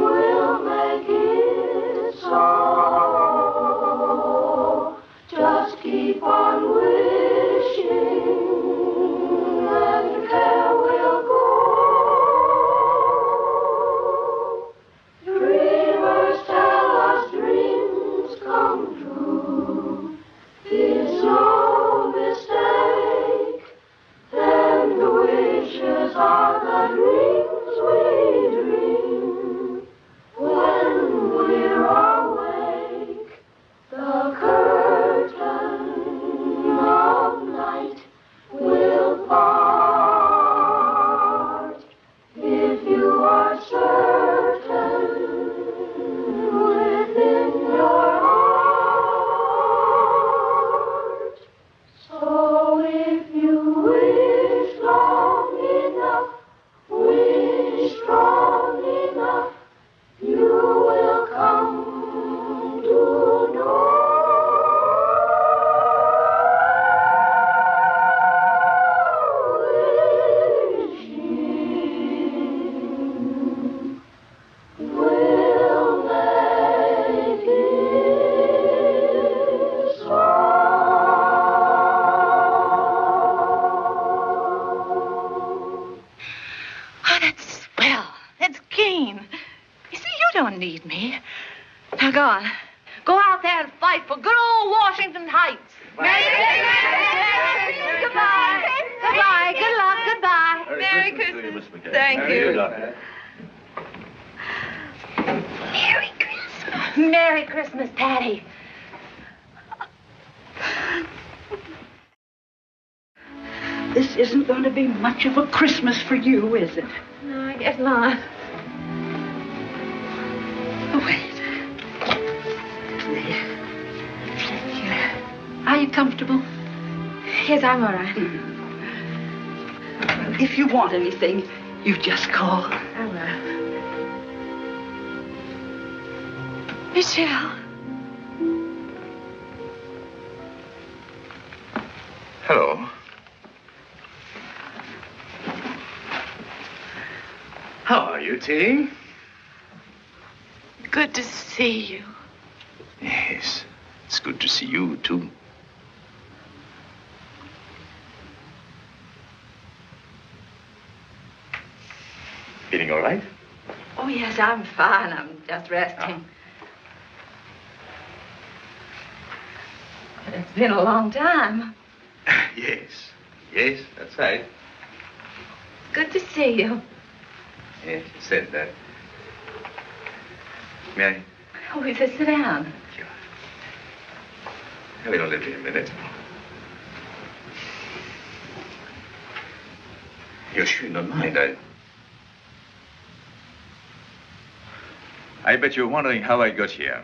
will make it so. Just keep on wishing, and care will go. Dreamers tell us dreams come true. It's no mistake. Then the wishes are the dreams we dream. When we're awake, the curtain of night will part. If you are certain within your heart, so if you wish long enough, wish strong enough, you will come to know. Wishing will make it so. Oh, that's swell. That's keen. You see, you don't need me. Now, go on. Go out there and fight for good old Washington Heights. Goodbye. Goodbye. Good luck. Goodbye. Merry Christmas. Thank you. Merry Christmas. Merry Christmas, Patty. This isn't going to be much of a Christmas for you, is it? No, I guess not. Oh, wait. Here. Are you comfortable? Yes, I'm all right. Well, if you want anything, you just call. I will. Michel. Hello. How are you, Terry? Good to see you. Yes, it's good to see you, too. Feeling all right? Oh, yes, I'm fine. I'm just resting. But it's been a long time. Yes, that's right. Good to see you. Yes, you said that. May I? Oh, we just sit down. We'll only be a minute. You're sure you don't mind, I bet you're wondering how I got here.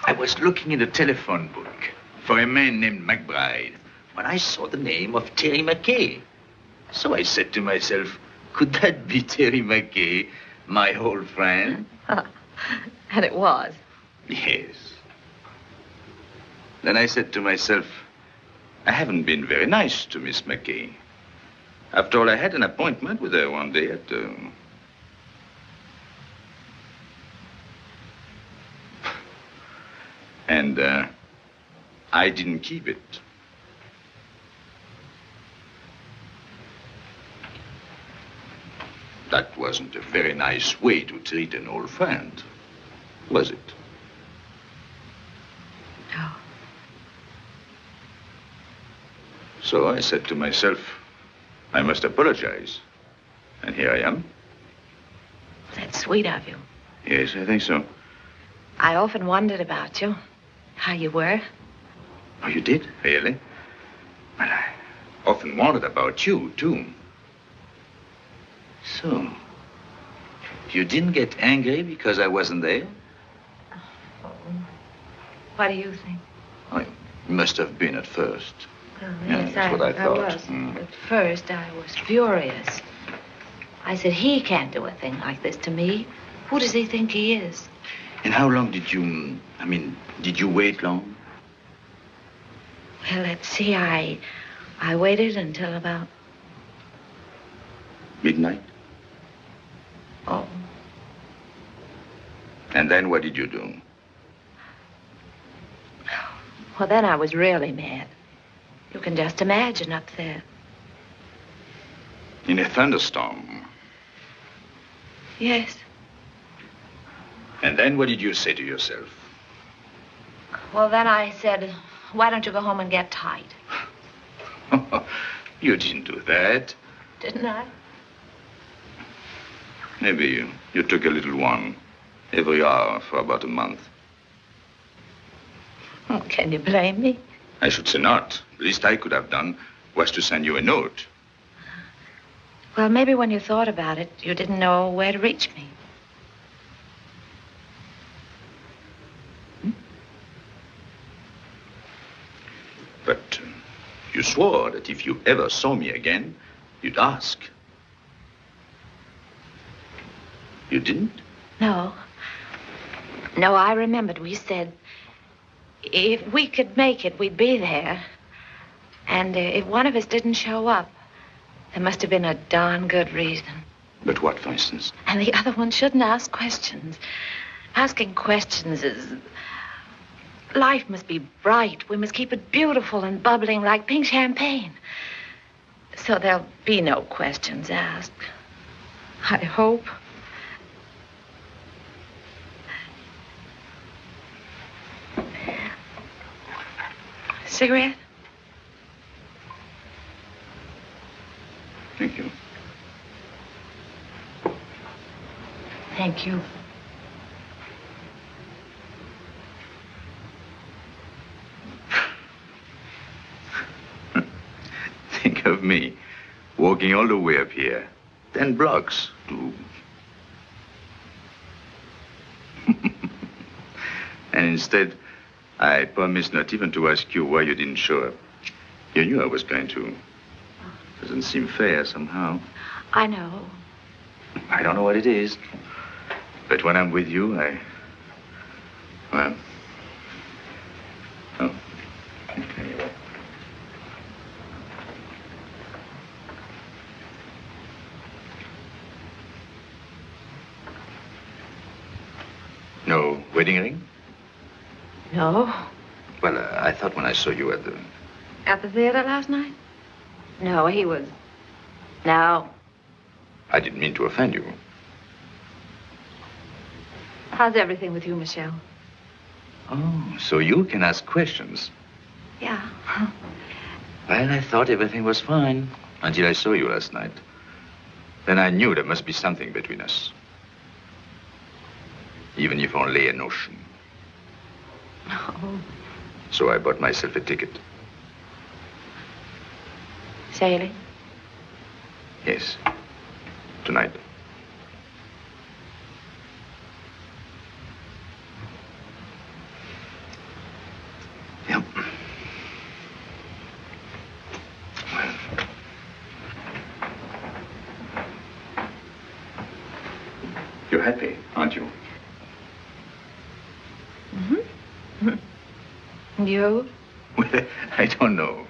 I was looking in the telephone book for a man named McBride when I saw the name of Terry McKay. So I said to myself, could that be Terry McKay, my old friend? And it was. Yes. Then I said to myself, I haven't been very nice to Miss McKay. After all, I had an appointment with her one day at... And I didn't keep it. That wasn't a very nice way to treat an old friend, was it? No. So I said to myself, I must apologize. And here I am. That's sweet of you. Yes, I think so. I often wondered about you, how you were. Oh, you did? Really? Well, I often wondered about you, too. So, you didn't get angry because I wasn't there? What do you think? I must have been at first. Well, Yeah, yes, that's what I thought. was. At first, I was furious. I said, he can't do a thing like this to me. Who does he think he is? And how long did you, did you wait long? Well, let's see, I waited until about... Midnight? Oh. And then what did you do? Well, then I was really mad. You can just imagine up there. In a thunderstorm? Yes. And then what did you say to yourself? Well, then I said, why don't you go home and get tight? You didn't do that. Didn't I? Maybe you took a little one every hour for about a month. Oh, can you blame me? I should say not. The least I could have done was to send you a note. Well, maybe when you thought about it, you didn't know where to reach me. But you swore that if you ever saw me again, you'd ask. You didn't? No. No, I remembered we said if we could make it, we'd be there. And if one of us didn't show up, there must have been a darn good reason. But what, for instance? And the other one shouldn't ask questions. Asking questions is... Life must be bright. We must keep it beautiful and bubbling like pink champagne. So there'll be no questions asked. I hope. Cigarette? Thank you. Thank you. Think of me, walking all the way up here, 10 blocks to... And instead, I promised not even to ask you why you didn't show up. You knew I was going to. Doesn't seem fair somehow. I know. I don't know what it is. But when I'm with you, well... Oh. Okay. No wedding ring? No. Well, I thought when I saw you at the... At the theater last night? No, he was... No. I didn't mean to offend you. How's everything with you, Michel? Oh, so you can ask questions. Yeah. Well, I thought everything was fine until I saw you last night. Then I knew there must be something between us. Even if only a notion. Oh. So I bought myself a ticket. Sailing? Yes. Tonight. Yep. You're happy, aren't you? Mm-hmm. You? Well, I don't know.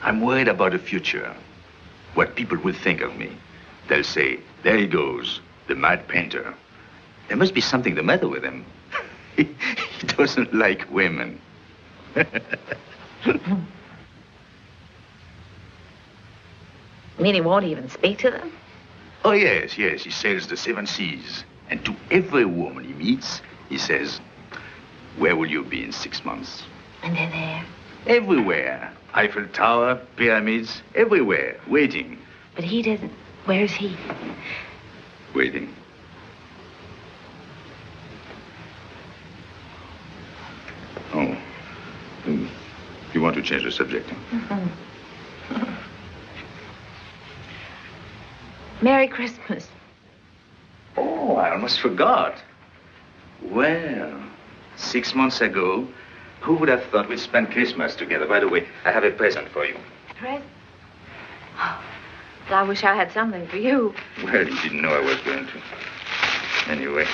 I'm worried about the future. What people will think of me. They'll say, there he goes, the mad painter. There must be something the matter with him. He doesn't like women. You mean he won't even speak to them? Oh, yes. He sails the 7 seas. And to every woman he meets, he says, where will you be in 6 months? And they're there. Everywhere. Eiffel Tower, pyramids, everywhere, waiting. But he doesn't. Where's he? Waiting. Oh. You want to change the subject? Merry Christmas. Oh, I almost forgot. Well, 6 months ago, who would have thought we'd spend Christmas together? By the way, I have a present for you. Present? Oh, well, I wish I had something for you. Well, you didn't know I was going to. Anyway,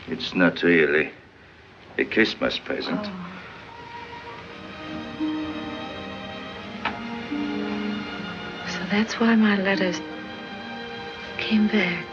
it's not really a Christmas present. Oh. So that's why my letters came back.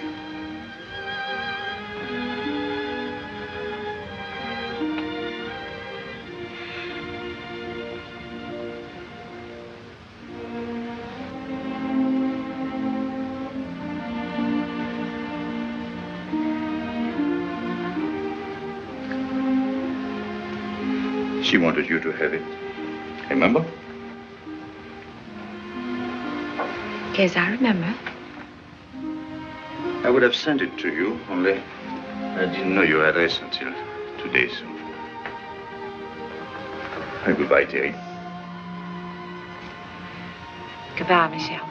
She wanted you to have it. Remember? Yes, I remember. I would have sent it to you, only I didn't know your address until today, so. Goodbye, Terry. Goodbye, Michel.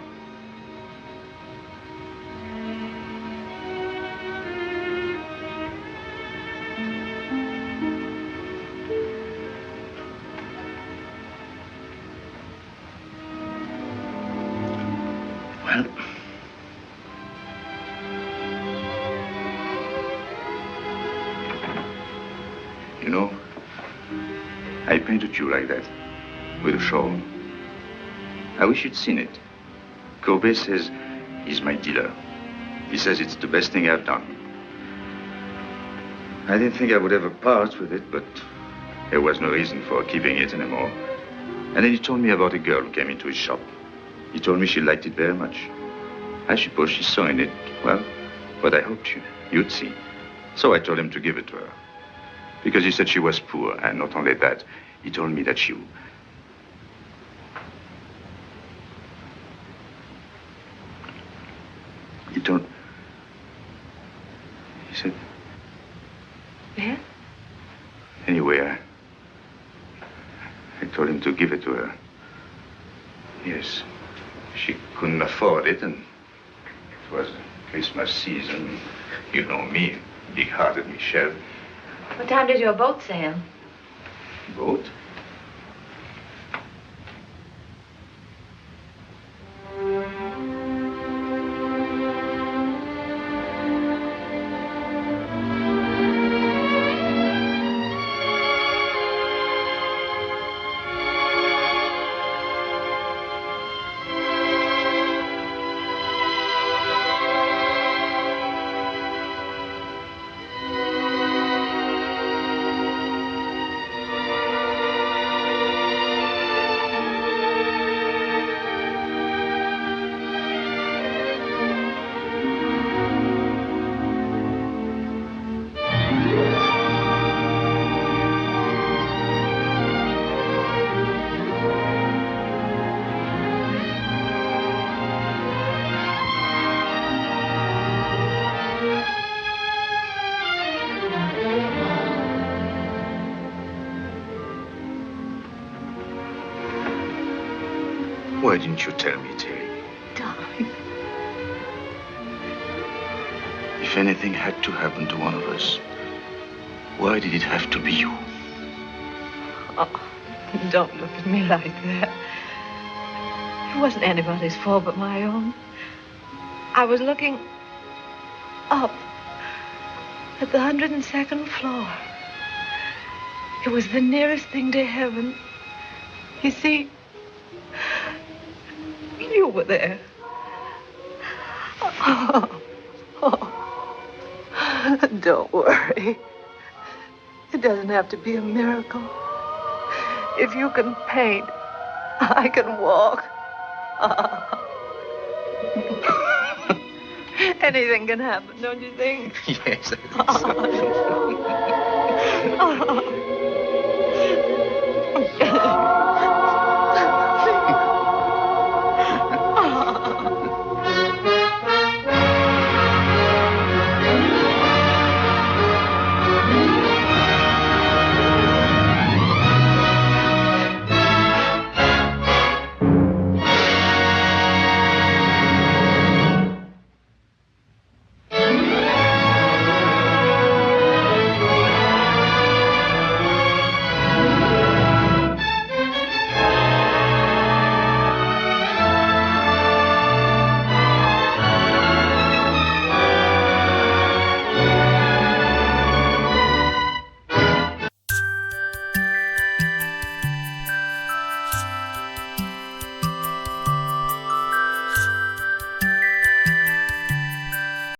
Well, you know, I painted you like that, with a shawl. I wish you'd seen it. Courbet says he's my dealer. He says it's the best thing I've done. I didn't think I would ever part with it, but there was no reason for keeping it anymore. And then he told me about a girl who came into his shop. He told me she liked it very much. I suppose she saw in it, well, what I hoped you'd see. So I told him to give it to her. Because he said she was poor, and not only that, he told me that she... He said... Yeah? Anyway, I told him to give it to her. Yes. She couldn't afford it, and it was Christmas season. You know me, big-hearted Michel. What time did your boat sail? Boat? Why didn't you tell me, Terry? Darling. If anything had to happen to one of us, why did it have to be you? Oh, don't look at me like that. It wasn't anybody's fault but my own. I was looking up at the 102nd floor. It was the nearest thing to heaven. You see, you were there. Oh. Don't worry. It doesn't have to be a miracle. If you can paint, I can walk. Anything can happen, don't you think? Yes, I think so.